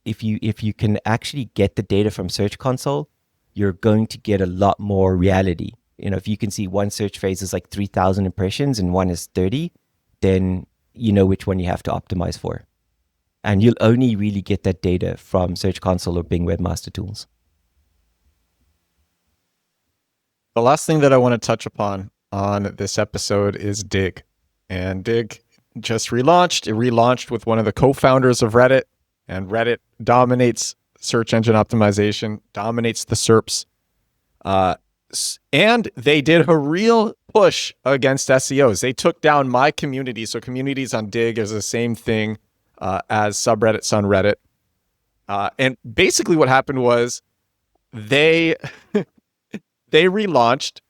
if you can actually get the data from Search Console, you're going to get a lot more reality. If you can see one search phrase is like 3,000 impressions and one is 30, then you know which one you have to optimize for. And you'll only really get that data from Search Console or Bing Webmaster Tools. The last thing that I want to touch upon on this episode is Digg. And Digg just relaunched. It relaunched with one of the co-founders of Reddit, and Reddit dominates search engine optimization, dominates the SERPs. And they did a real push against SEOs. They took down my community. So communities on Digg is the same thing as subreddits on Reddit. And basically what happened was they they relaunched,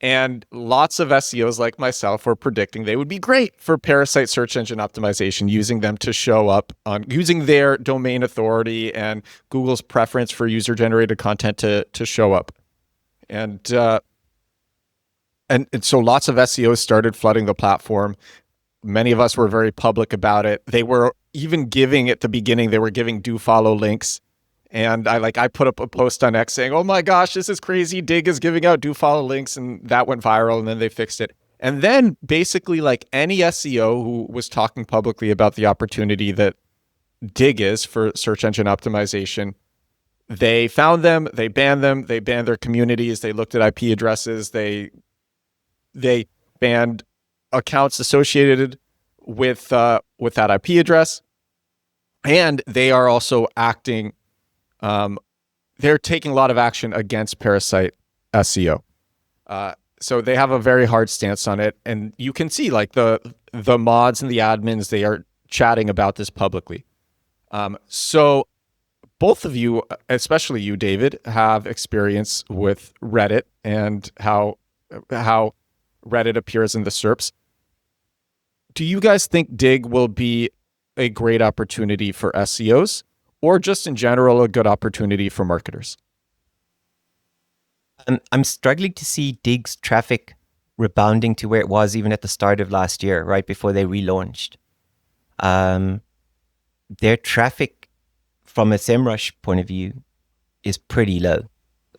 and lots of SEOs like myself were predicting they would be great for parasite search engine optimization, using them to show up on using their domain authority and Google's preference for user-generated content to show up. And so lots of SEOs started flooding the platform. Many of us were very public about it. They were even giving, at the beginning, they were giving do follow links. And I put up a post on X saying, oh my gosh, this is crazy. Digg is giving out do follow links, and that went viral, and then they fixed it. And then basically like any SEO who was talking publicly about the opportunity that Digg is for search engine optimization, they found them, they banned their communities, they looked at IP addresses, they banned accounts associated with that IP address. And they are also acting they're taking a lot of action against parasite SEO. So they have a very hard stance on it. And you can see like the mods and the admins, they are chatting about this publicly. So both of you, especially you, David, have experience with Reddit and how Reddit appears in the SERPs. Do you guys think Digg will be a great opportunity for SEOs? Or just in general, a good opportunity for marketers? I'm struggling to see Digg's traffic rebounding to where it was even at the start of last year, right before they relaunched. Their traffic from a SEMrush point of view is pretty low.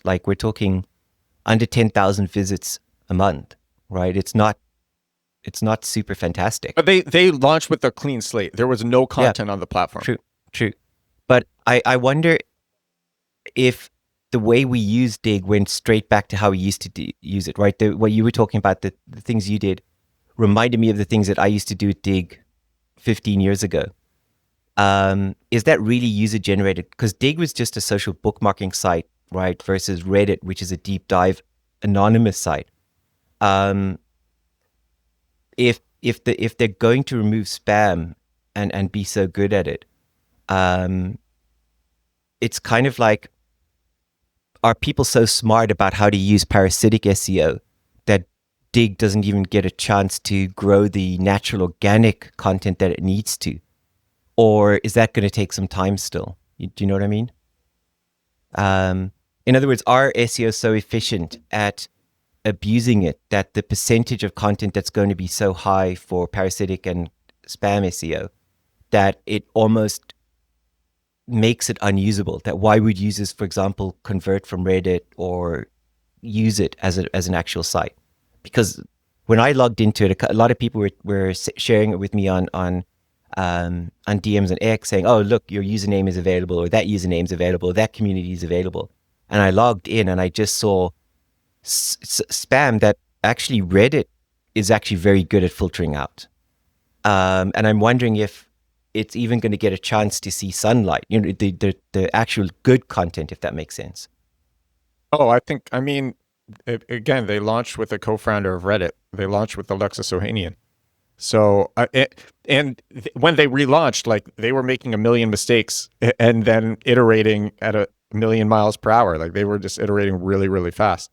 Like we're talking under 10,000 visits a month, right? It's not super fantastic. But they launched with a clean slate. There was no content on the platform. True. But I wonder if the way we use Digg went straight back to how we used to use it, right? What you were talking about, the things you did, reminded me of the things that I used to do at Digg 15 years ago. Is that really user-generated? Because Digg was just a social bookmarking site, right? Versus Reddit, which is a deep dive anonymous site. If they're going to remove spam and be so good at it, it's kind of like, are people so smart about how to use parasitic SEO that Digg doesn't even get a chance to grow the natural organic content that it needs to? Or is that going to take some time still? Do you know what I mean? In other words, are SEOs so efficient at abusing it that the percentage of content that's going to be so high for parasitic and spam SEO that it almost makes it unusable? That why would users, for example, convert from Reddit or use it as an actual site? Because when I logged into it, a lot of people were sharing it with me on DMs and X saying, oh, look, your username is available, or that username is available, that community is available. And I logged in and I just saw spam that actually Reddit is actually very good at filtering out. And I'm wondering if it's even going to get a chance to see sunlight, the actual good content, if that makes sense. Oh, again, they launched with a co-founder of Reddit. They launched with Alexis Ohanian. So, when they relaunched, like they were making a million mistakes and then iterating at a million miles per hour. Like they were just iterating really, really fast.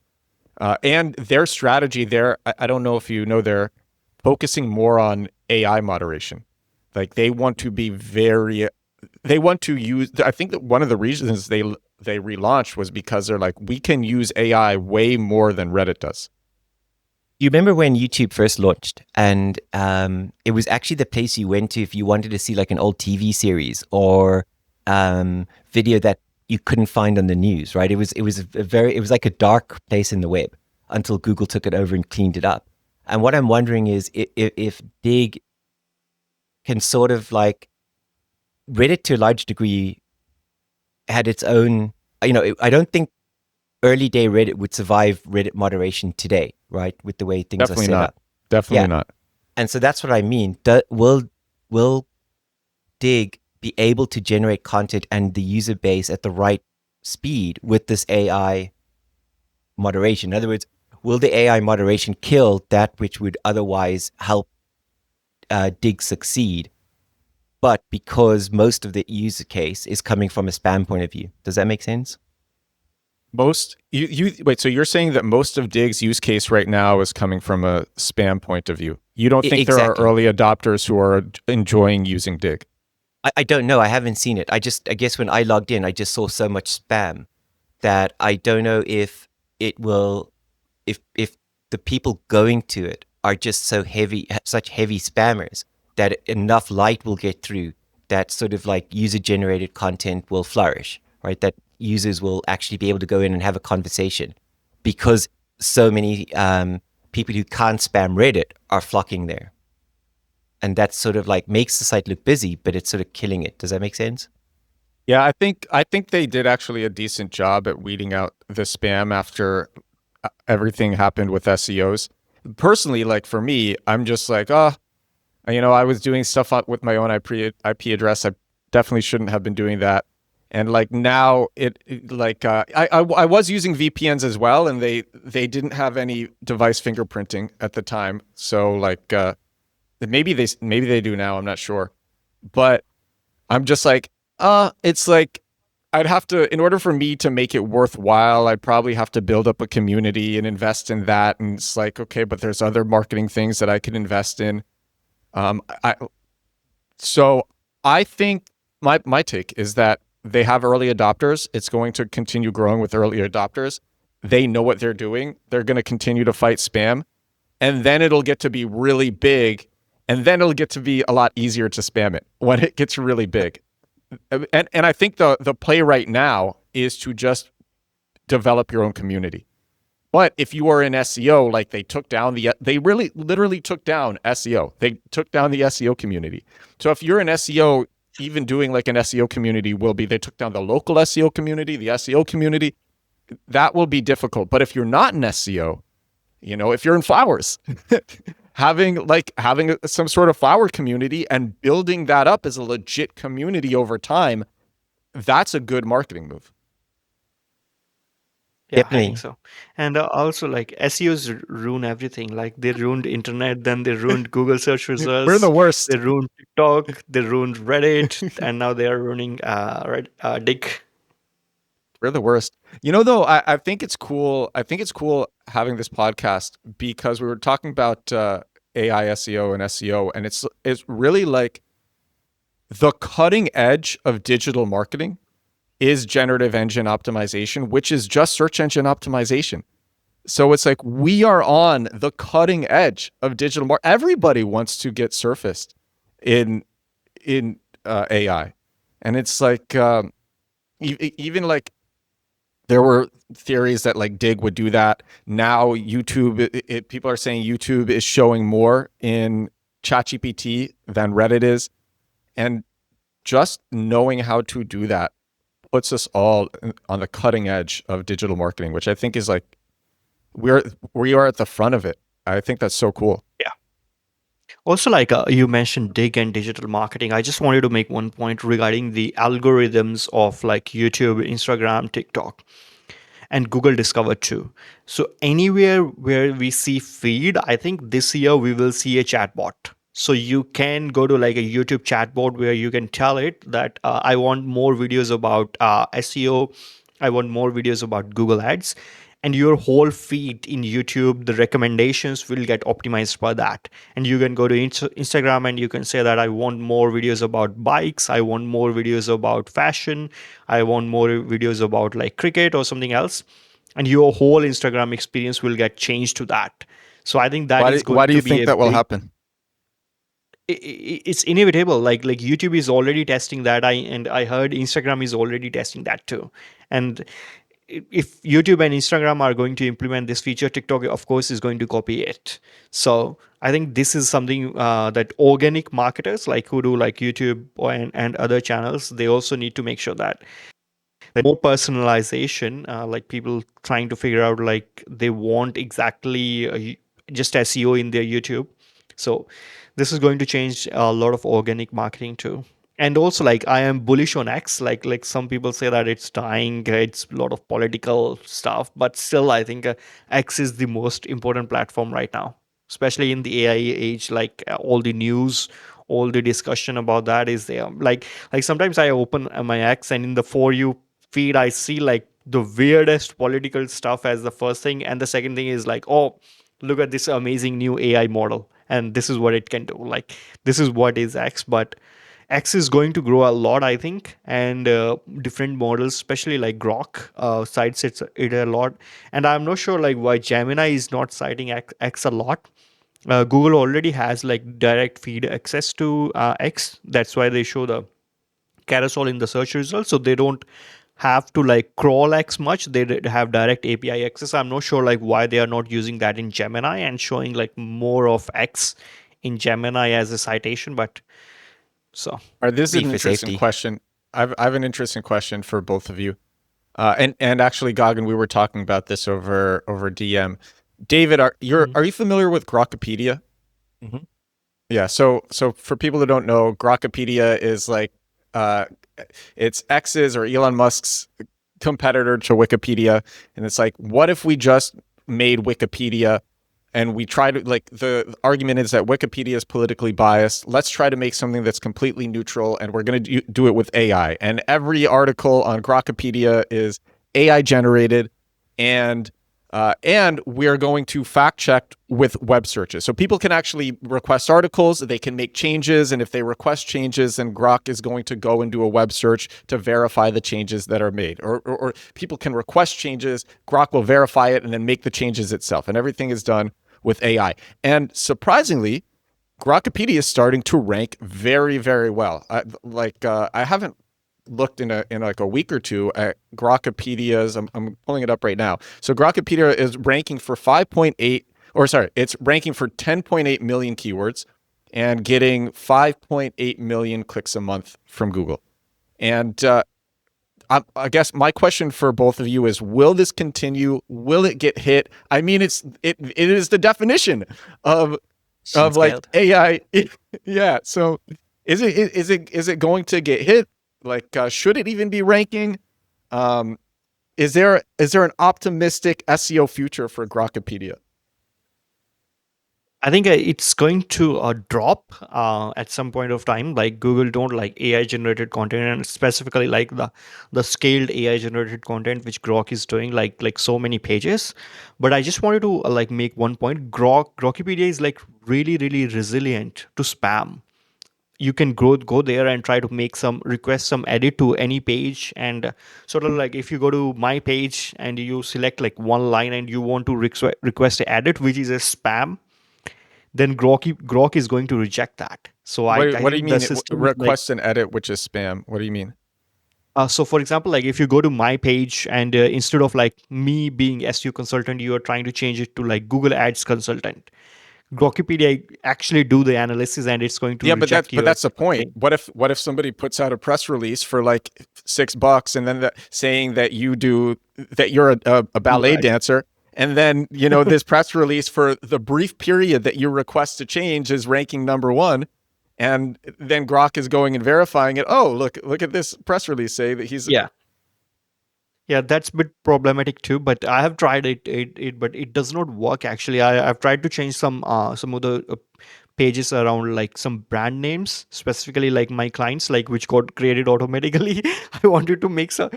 And their strategy there, I don't know if you know, they're focusing more on AI moderation. Like they want to be they want to use, I think that one of the reasons they relaunched was because they're like, we can use AI way more than Reddit does. You remember when YouTube first launched, and it was actually the place you went to if you wanted to see like an old TV series or video that you couldn't find on the news, right? It was like a dark place in the web until Google took it over and cleaned it up. And what I'm wondering is if Digg can sort of like, Reddit to a large degree had its own, I don't think early day Reddit would survive Reddit moderation today, right? With the way things Definitely are set not. up. Definitely Yeah. not. And so that's what I mean. Will Digg be able to generate content and the user base at the right speed with this AI moderation? In other words, will the AI moderation kill that which would otherwise help Digg succeed? But because most of the user case is coming from a spam point of view. Does that make sense? Most you wait, so you're saying that most of Digg's use case right now is coming from a spam point of view. You don't think there are Exactly. early adopters who are enjoying using Digg? I don't know. I haven't seen it. I guess when I logged in, I just saw so much spam that I don't know if it will, if the people going to it are just such heavy spammers that enough light will get through that sort of like user generated content will flourish, right? That users will actually be able to go in and have a conversation because so many people who can't spam Reddit are flocking there. And that sort of like makes the site look busy, but it's sort of killing it. Does that make sense? Yeah, I think they did actually a decent job at weeding out the spam after everything happened with SEOs. Personally, like for me, I'm just like, I was doing stuff with my own IP address. I definitely shouldn't have been doing that. And like now, I was using VPNs as well, and they didn't have any device fingerprinting at the time. So like maybe they do now. I'm not sure, but I'm just like, it's like I'd have to, in order for me to make it worthwhile, I'd probably have to build up a community and invest in that. And it's like, okay, but there's other marketing things that I could invest in. So I think my take is that they have early adopters. It's going to continue growing with early adopters. They know what they're doing. They're going to continue to fight spam, and then it'll get to be really big, and then it'll get to be a lot easier to spam it when it gets really big. And I think the play right now is to just develop your own community. But if you are in SEO, like they really literally took down SEO. They took down the SEO community. So if you're in SEO, even doing like an SEO community they took down the local SEO community, the SEO community. That will be difficult. But if you're not in SEO, if you're in flowers, having some sort of flower community and building that up as a legit community over time, that's a good marketing move. Yeah, I Definitely. think so. And also, like SEOs ruin everything. Like they ruined internet, then they ruined Google search results. We're the worst. They ruined TikTok. They ruined Reddit, and now they are ruining Digg. We're the worst. Though, I think it's cool. I think it's cool having this podcast because we were talking about AI SEO and SEO, and it's really like the cutting edge of digital marketing is generative engine optimization, which is just search engine optimization. So it's like we are on the cutting edge of digital marketing. Everybody wants to get surfaced in AI, and it's like even like there were theories that like Digg would do that. Now YouTube, people are saying YouTube is showing more in ChatGPT than Reddit is, and just knowing how to do that puts us all on the cutting edge of digital marketing, which I think is like we are at the front of it. I think that's so cool. Yeah. Also, like you mentioned Digg and digital marketing. I just wanted to make one point regarding the algorithms of like YouTube, Instagram, TikTok, and Google Discover too. So anywhere where we see feed, I think this year we will see a chatbot. So you can go to like a YouTube chatbot where you can tell it that I want more videos about SEO. I want more videos about Google Ads. And your whole feed in YouTube, the recommendations will get optimized for that. And you can go to Instagram and you can say that I want more videos about bikes. I want more videos about fashion. I want more videos about like cricket or something else. And your whole Instagram experience will get changed to that. So I think that is Why going do to you be think a that will big, happen? it's inevitable. Like YouTube is already testing that. I heard Instagram is already testing that too. And if YouTube and Instagram are going to implement this feature, TikTok of course is going to copy it. So I think this is something that organic marketers like who do like YouTube and other channels, they also need to make sure that more personalization, like people trying to figure out like they want exactly just SEO in their YouTube. So this is going to change a lot of organic marketing too. And also like I am bullish on X. Like some people say that it's dying, it's a lot of political stuff, but still I think X is the most important platform right now, especially in the AI age. Like all the news, all the discussion about that is there. Like sometimes I open my X and in the For You feed I see like the weirdest political stuff as the first thing, and the second thing is like, oh, look at this amazing new AI model and this is what it can do. Like this is what is X. But X is going to grow a lot, I think, and different models, especially like Grok, cites it a lot. And I'm not sure like why Gemini is not citing X a lot. Google already has like direct feed access to X. That's why they show the carousel in the search results, so they don't have to like crawl X much. They have direct API access. I'm not sure like why they are not using that in Gemini and showing like more of X in Gemini as a citation. But so All right, this is Be an for interesting safety. question. I have an interesting question for both of you. And actually, Gagan, we were talking about this over DM. David, are you familiar with Grokipedia? Mhm. Yeah. So for people who don't know, Grokipedia is like it's X's or Elon Musk's competitor to Wikipedia, and it's like, what if we just made Wikipedia and we try to, like, the argument is that Wikipedia is politically biased. Let's try to make something that's completely neutral, and we're going to do it with AI. And every article on Grokipedia is AI generated, and we are going to fact check with web searches. So people can actually request articles, they can make changes, and if they request changes, then Grok is going to go and do a web search to verify the changes that are made. Or people can request changes, Grok will verify it and then make the changes itself. And everything is done with AI. And surprisingly, Grokipedia is starting to rank very, very well. I haven't looked in like a week or two at Grokipedia's. I'm pulling it up right now. So Grokipedia is ranking for 5.8, or sorry, it's ranking for 10.8 million keywords and getting 5.8 million clicks a month from Google. And I guess my question for both of you is: will this continue? Will it get hit? I mean, it is the definition of like Scaled. AI. Yeah. So is it going to get hit? Like, should it even be ranking? Is there an optimistic SEO future for Grokipedia? I think it's going to drop at some point of time. Like Google don't like AI generated content, and specifically like the scaled AI generated content which Grok is doing, like so many pages. But I just wanted to like make one point. Grokipedia is like really resilient to spam. You can go there and try to make some request, some edit to any page, and sort of like if you go to my page and you select like one line and you want to request a edit which is a spam, then Grok is going to reject that. So I What do you think the mean? system is like, Request and edit, which is spam. What do you mean? so for example, like if you go to my page and instead of like me being SEO consultant, you are trying to change it to like Google Ads consultant. Grokipedia actually do the analysis and it's going to Yeah, but reject your that's the point. thing. What if somebody puts out a press release for like $6 and then saying that you're a ballet Right. dancer, and then this press release for the brief period that you request to change is ranking #1, and then Grok is going and verifying it. Oh, look at this press release say that he's Yeah, that's a bit problematic too. But I have tried it but it does not work actually. I've tried to change some of the pages around like some brand names, specifically like my clients, like which got created automatically. I wanted to make sure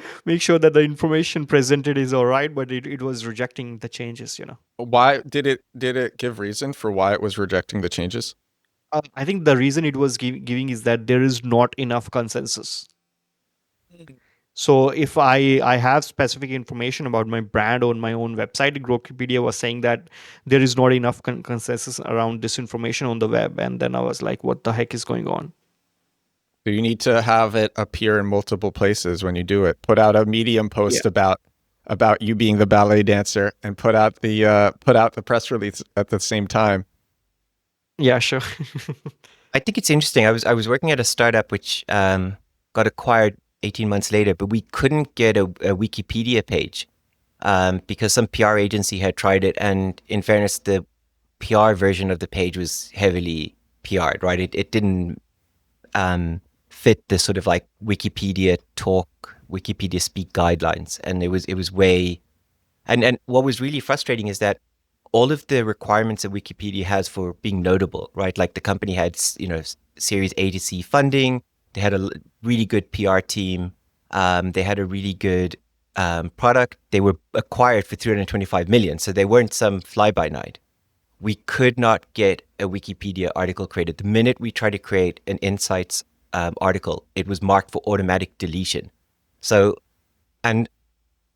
that the information presented is all right, but it was rejecting the changes, Why did it give reason for why it was rejecting the changes? I think the reason it was giving is that there is not enough consensus. So if I have specific information about my brand on my own website, Grokipedia was saying that there is not enough consensus around this information on the web, and then I was like, what the heck is going on? So you need to have it appear in multiple places when you do it. Put out a Medium post about you being the ballet dancer, and put out the press release at the same time. Yeah, sure. I think it's interesting. I was working at a startup which got acquired 18 months later, but we couldn't get a Wikipedia page because some PR agency had tried it, and in fairness, the PR version of the page was heavily PR'd, right? It didn't fit the sort of like Wikipedia talk, Wikipedia speak guidelines, and it was way. And what was really frustrating is that all of the requirements that Wikipedia has for being notable, right? Like the company had, Series A to C funding. They had a really good PR team. They had a really good product. They were acquired for 325 million, so they weren't some fly-by-night. We could not get a Wikipedia article created. The minute we tried to create an insights article, it was marked for automatic deletion. So, and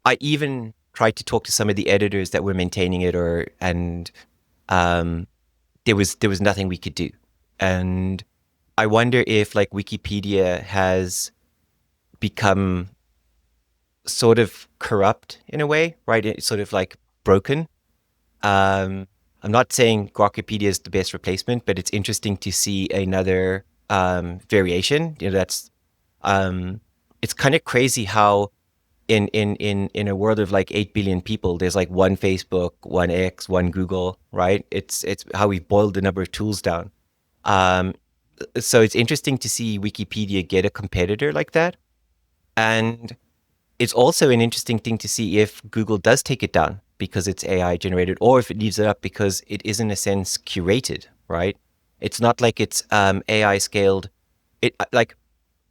I even tried to talk to some of the editors that were maintaining it, and there was nothing we could do. And I wonder if like Wikipedia has become sort of corrupt in a way, right? It's sort of like broken. I'm not saying Grokipedia is the best replacement, but it's interesting to see another variation. That's it's kind of crazy how in a world of like 8 billion people, there's like one Facebook, one X, one Google, right? It's how we've boiled the number of tools down. So it's interesting to see Wikipedia get a competitor like that. And it's also an interesting thing to see if Google does take it down because it's AI generated, or if it leaves it up because it is in a sense curated, right? It's not like it's AI scaled. It like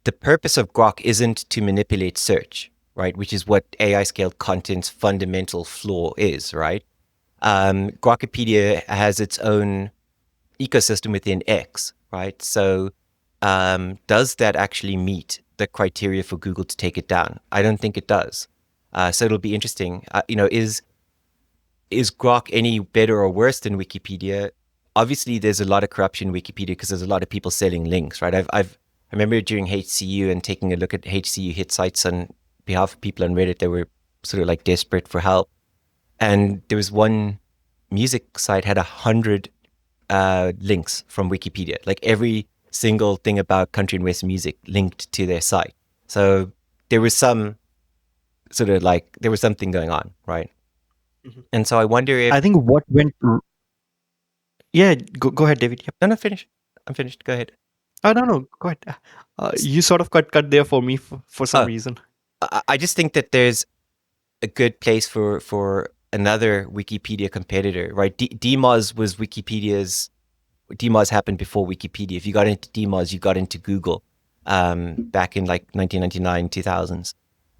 the purpose of Grok isn't to manipulate search, right? Which is what AI scaled content's fundamental flaw is, right? Grokipedia has its own ecosystem within X, right? So does that actually meet the criteria for Google to take it down? I don't think it does. So it'll be interesting. Is Grok any better or worse than Wikipedia? Obviously, there's a lot of corruption in Wikipedia because there's a lot of people selling links, right? I remember during HCU and taking a look at HCU hit sites on behalf of people on Reddit that were sort of like desperate for help. And there was one music site had 100 links from Wikipedia, like every single thing about country and western music linked to their site. So there was some sort of like, there was something going on, right? Mhm. And so I wonder if... I think what went... Yeah, go ahead, David. Yep. No, finish. I'm finished. Go ahead. Oh, no, go ahead. You sort of cut there for me for some reason. I just think that there's a good place for another Wikipedia competitor, right? DMOZ was Wikipedia's... DMOZ happened before Wikipedia. If you got into DMOZ, you got into Google back in like 1999, 2000s.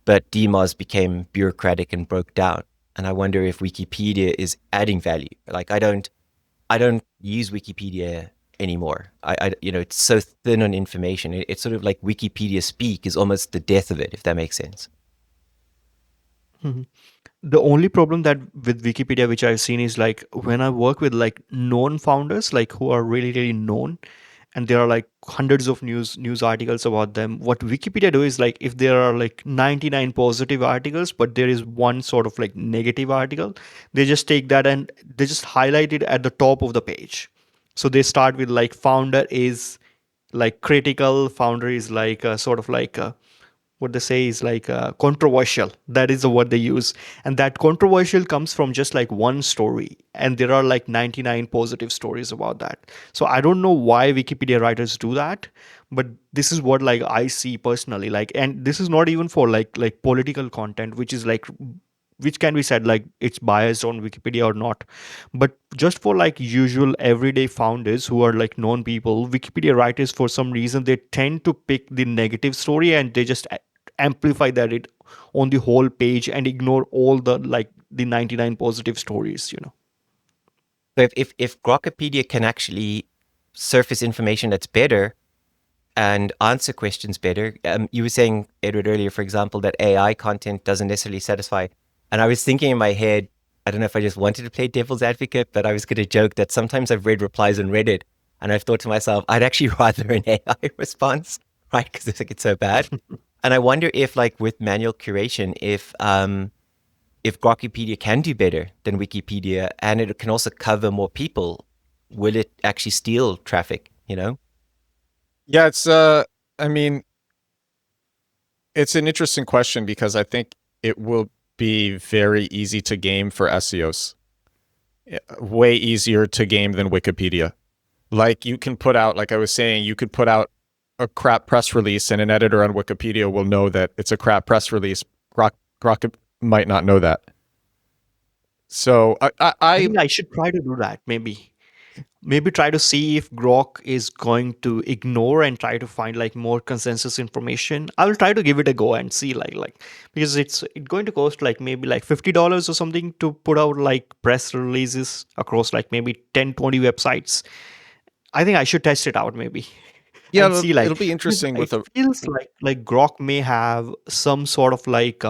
But DMOZ became bureaucratic and broke down. And I wonder if Wikipedia is adding value. Like I don't use Wikipedia anymore. It's so thin on information. It's sort of like Wikipedia speak is almost the death of it, if that makes sense. Mm-hmm. The only problem that with Wikipedia, which I've seen, is like when I work with like known founders, like who are really, really known, and there are like hundreds of news articles about them. What Wikipedia do is like if there are like 99 positive articles, but there is one sort of like negative article, they just take that and they just highlight it at the top of the page. So they start with like founder is like critical, founder is like sort of like what they say is like controversial. That is the word they use, and that controversial comes from just like one story, and there are like 99 positive stories about that. So I don't know why Wikipedia writers do that, but this is what like I see personally. Like, and this is not even for like political content, which is like which can be said like it's biased on Wikipedia or not. But just for like usual everyday founders who are like known people, Wikipedia writers for some reason they tend to pick the negative story and they just amplify that it on the whole page and ignore all the like the 99 positive stories, you know. So if Grokipedia can actually surface information that's better and answer questions better, you were saying, Edward, earlier, for example, that AI content doesn't necessarily satisfy. And I was thinking in my head, I don't know if I just wanted to play devil's advocate, but I was going to joke that sometimes I've read replies on Reddit and I've thought to myself, I'd actually rather an AI response, right? Because it's like it's so bad. And I wonder if, like with manual curation, if Grokipedia can do better than Wikipedia and it can also cover more people, will it actually steal traffic, you know? Yeah, I mean, it's an interesting question because I think it will be very easy to game for SEOs. Way easier to game than Wikipedia. Like you can put out, like I was saying, you could put out a crap press release and an editor on Wikipedia will know that it's a crap press release. Grok might not know that. So I think I should try to do that. Maybe try to see if Grok is going to ignore and try to find like more consensus information. I will try to give it a go and see like because it's going to cost like maybe like $50 or something to put out like press releases across like maybe 10-20 websites. I think I should test it out maybe yeah, and see like it'll be because interesting it with a feels like Grok may have some sort of like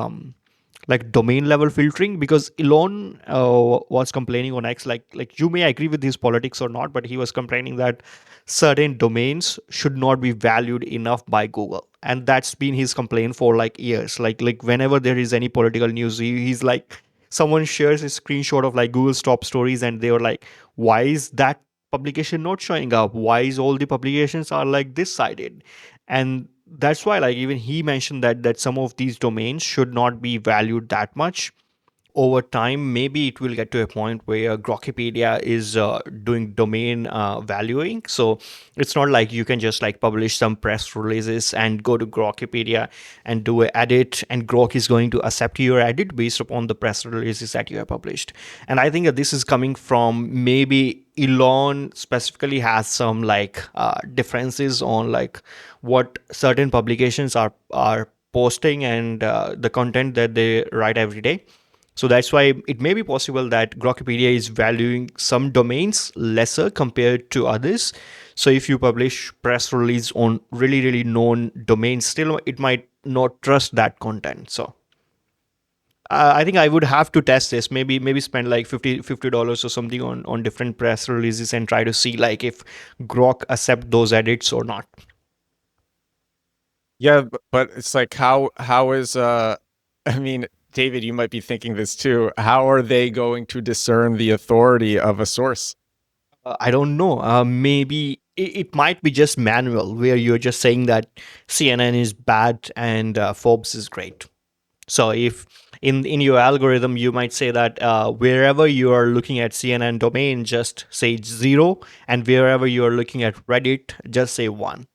domain level filtering, because Elon was complaining on X, like you may agree with his politics or not, but he was complaining that certain domains should not be valued enough by Google, and that's been his complaint for like years. Like whenever there is any political news, he's like, someone shares a screenshot of like Google's top stories, and they were like, why is that publication not showing up? Why is all the publications are like this sided? And that's why like even he mentioned that some of these domains should not be valued that much. Over time maybe it will get to a point where Grokipedia is doing domain valuing, so it's not like you can just like publish some press releases and go to Grokipedia and do an edit and Grok is going to accept your edit based upon the press releases that you have published. And I think that this is coming from maybe Elon specifically has some like differences on like what certain publications are posting and the content that they write every day. So that's why it may be possible that Grokipedia is valuing some domains lesser compared to others. So if you publish press release on really, really known domains, still it might not trust that content. So I think I would have to test this. Maybe spend like $50 or something on different press releases and try to see like if Grok accept those edits or not. yeah, but it's like how is I mean, David, you might be thinking this too. How are they going to discern the authority of a source? I don't know. Maybe it might be just manual, where you're just saying that CNN is bad and Forbes is great. So if in your algorithm you might say that wherever you are looking at CNN domain, just say 0, and wherever you are looking at Reddit, just say 1.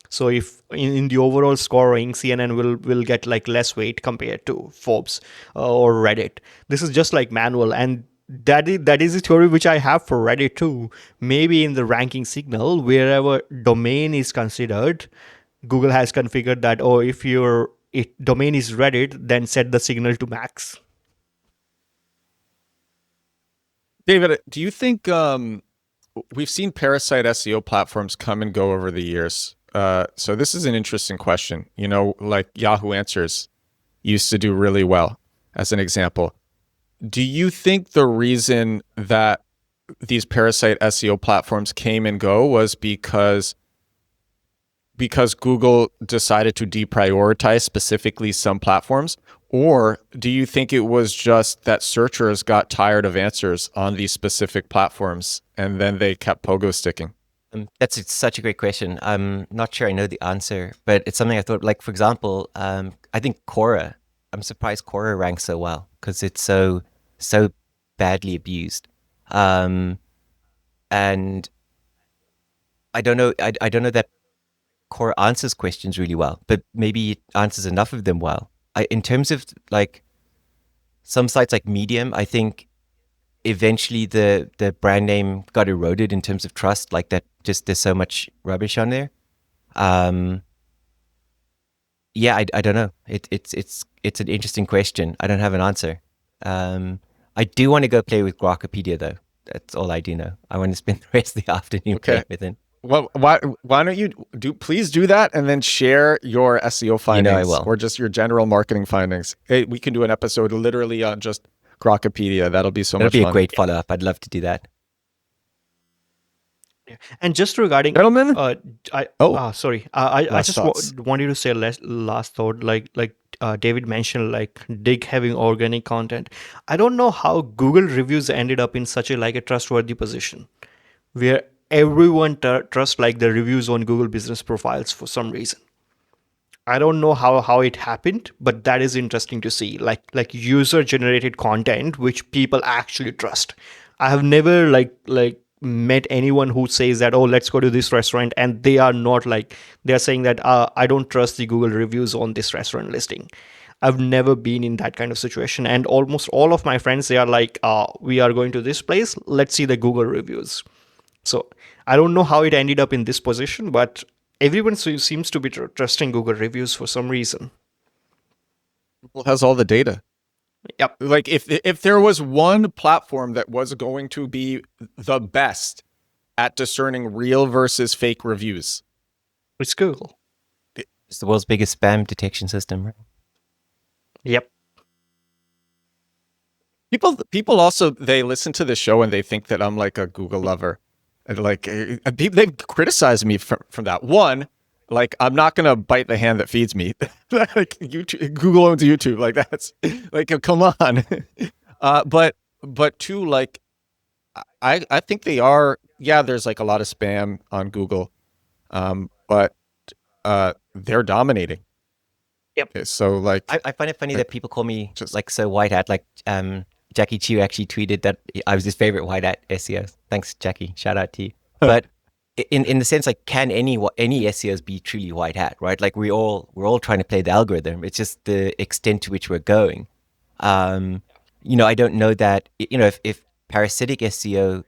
So if in the overall scoring, CNN will get like less weight compared to Forbes or Reddit. This is just like manual, and that is a theory which I have for Reddit too. Maybe in the ranking signal, wherever domain is considered, Google has configured that. Oh, if your domain is Reddit, then set the signal to max. David, do you think we've seen parasite SEO platforms come and go over the years? So this is an interesting question. You know, like Yahoo Answers used to do really well, as an example. Do you think the reason that these parasite SEO platforms came and go was because Google decided to deprioritize specifically some platforms? Or do you think it was just that searchers got tired of answers on these specific platforms and then they kept pogo sticking? Such a great question. I'm not sure I know the answer, but it's something I thought, like, for example, I think Quora, I'm surprised Quora ranks so well because it's so badly abused. And I don't know, I don't know that Quora answers questions really well, but maybe it answers enough of them well. In terms of like some sites like Medium, I think eventually the brand name got eroded in terms of trust, like that just there's so much rubbish on there. Yeah, I don't know. It's an interesting question. I don't have an answer. I do want to go play with Grokipedia though. That's all I do know. I want to spend the rest of the afternoon playing with it. Well, why don't you please do that and then share your SEO findings, I will. or just your general marketing findings. Hey, we can do an episode literally on just Grokipedia. That'll be so much fun. That'll be a great follow-up. I'd love to do that. And just regarding, Gentlemen, sorry, I just thoughts. wanted to say last thought, like David mentioned, like Digg having organic content. I don't know how Google reviews ended up in such a trustworthy position, where everyone trusts like the reviews on Google business profiles for some reason. I don't know how it happened, but that is interesting to see. Like user generated content which people actually trust. I have never like met anyone who says that, oh, let's go to this restaurant, and they are not like, they're saying that I don't trust the Google reviews on this restaurant listing. I've never been in that kind of situation, and almost all of my friends, they are like, we are going to this place, let's see the Google reviews. So I don't know how it ended up in this position, but everyone seems to be trusting Google reviews for some reason. Google has all the data. Yep. Like if there was one platform that was going to be the best at discerning real versus fake reviews, it's Google. It's the world's biggest spam detection system, right? Yep. People also, they listen to the show and they think that I'm like a Google lover. And like they've criticized me from that. One, like I'm not gonna bite the hand that feeds me. Like YouTube, Google owns YouTube. Like that's like come on. But two, like I think they are. Yeah, there's like a lot of spam on Google, but they're dominating. Yep. Okay, so like I find it funny that people call me like so white hat. Like Jackie Chu actually tweeted that I was his favorite white hat SEO. Thanks, Jackie. Shout out to you. But in the sense, like, can any SEOs be truly white hat, right? Like we're all trying to play the algorithm. It's just the extent to which we're going. I don't know that. If parasitic SEO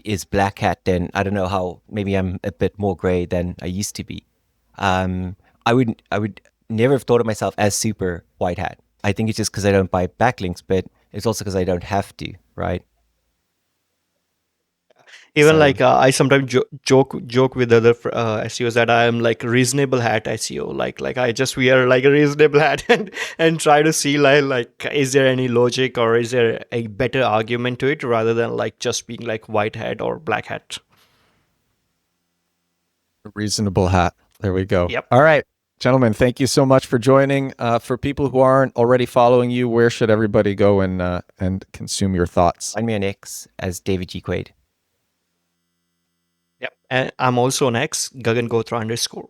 is black hat, then I don't know how. Maybe I'm a bit more gray than I used to be. I would never have thought of myself as super white hat. I think it's just because I don't buy backlinks, but it's also because I don't have to, right? Even like I sometimes joke with other SEOs that I am like reasonable hat SEO. Like I just wear like a reasonable hat and try to see like is there any logic or is there a better argument to it rather than like just being like white hat or black hat. reasonable hat. There we go. Yep. All right, gentlemen, thank you so much for joining. For people who aren't already following you, where should everybody go and consume your thoughts? Find me on X as David G. Quaid. Yep. And I'm also on X, Gagan Ghotra _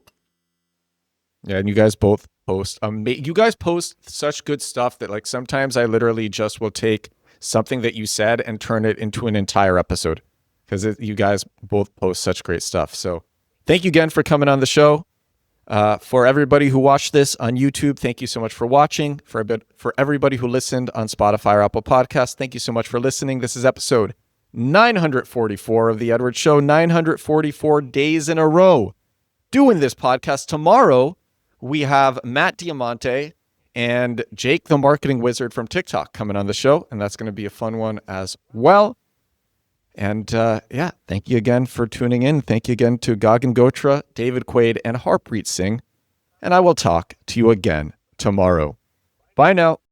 Yeah, and you guys both post. You guys post such good stuff that like sometimes I literally just will take something that you said and turn it into an entire episode because you guys both post such great stuff. So thank you again for coming on the show. For everybody who watched this on YouTube, thank you so much for watching. For everybody who listened on Spotify or Apple Podcasts, thank you so much for listening. This is episode 944 of The Edward Show, 944 days in a row doing this podcast. Tomorrow, we have Matt Diamante and Jake, the marketing wizard from TikTok, coming on the show, and that's going to be a fun one as well. And thank you again for tuning in. Thank you again to Gagan Ghotra, David Quaid, and Harpreet Singh. And I will talk to you again tomorrow. Bye now.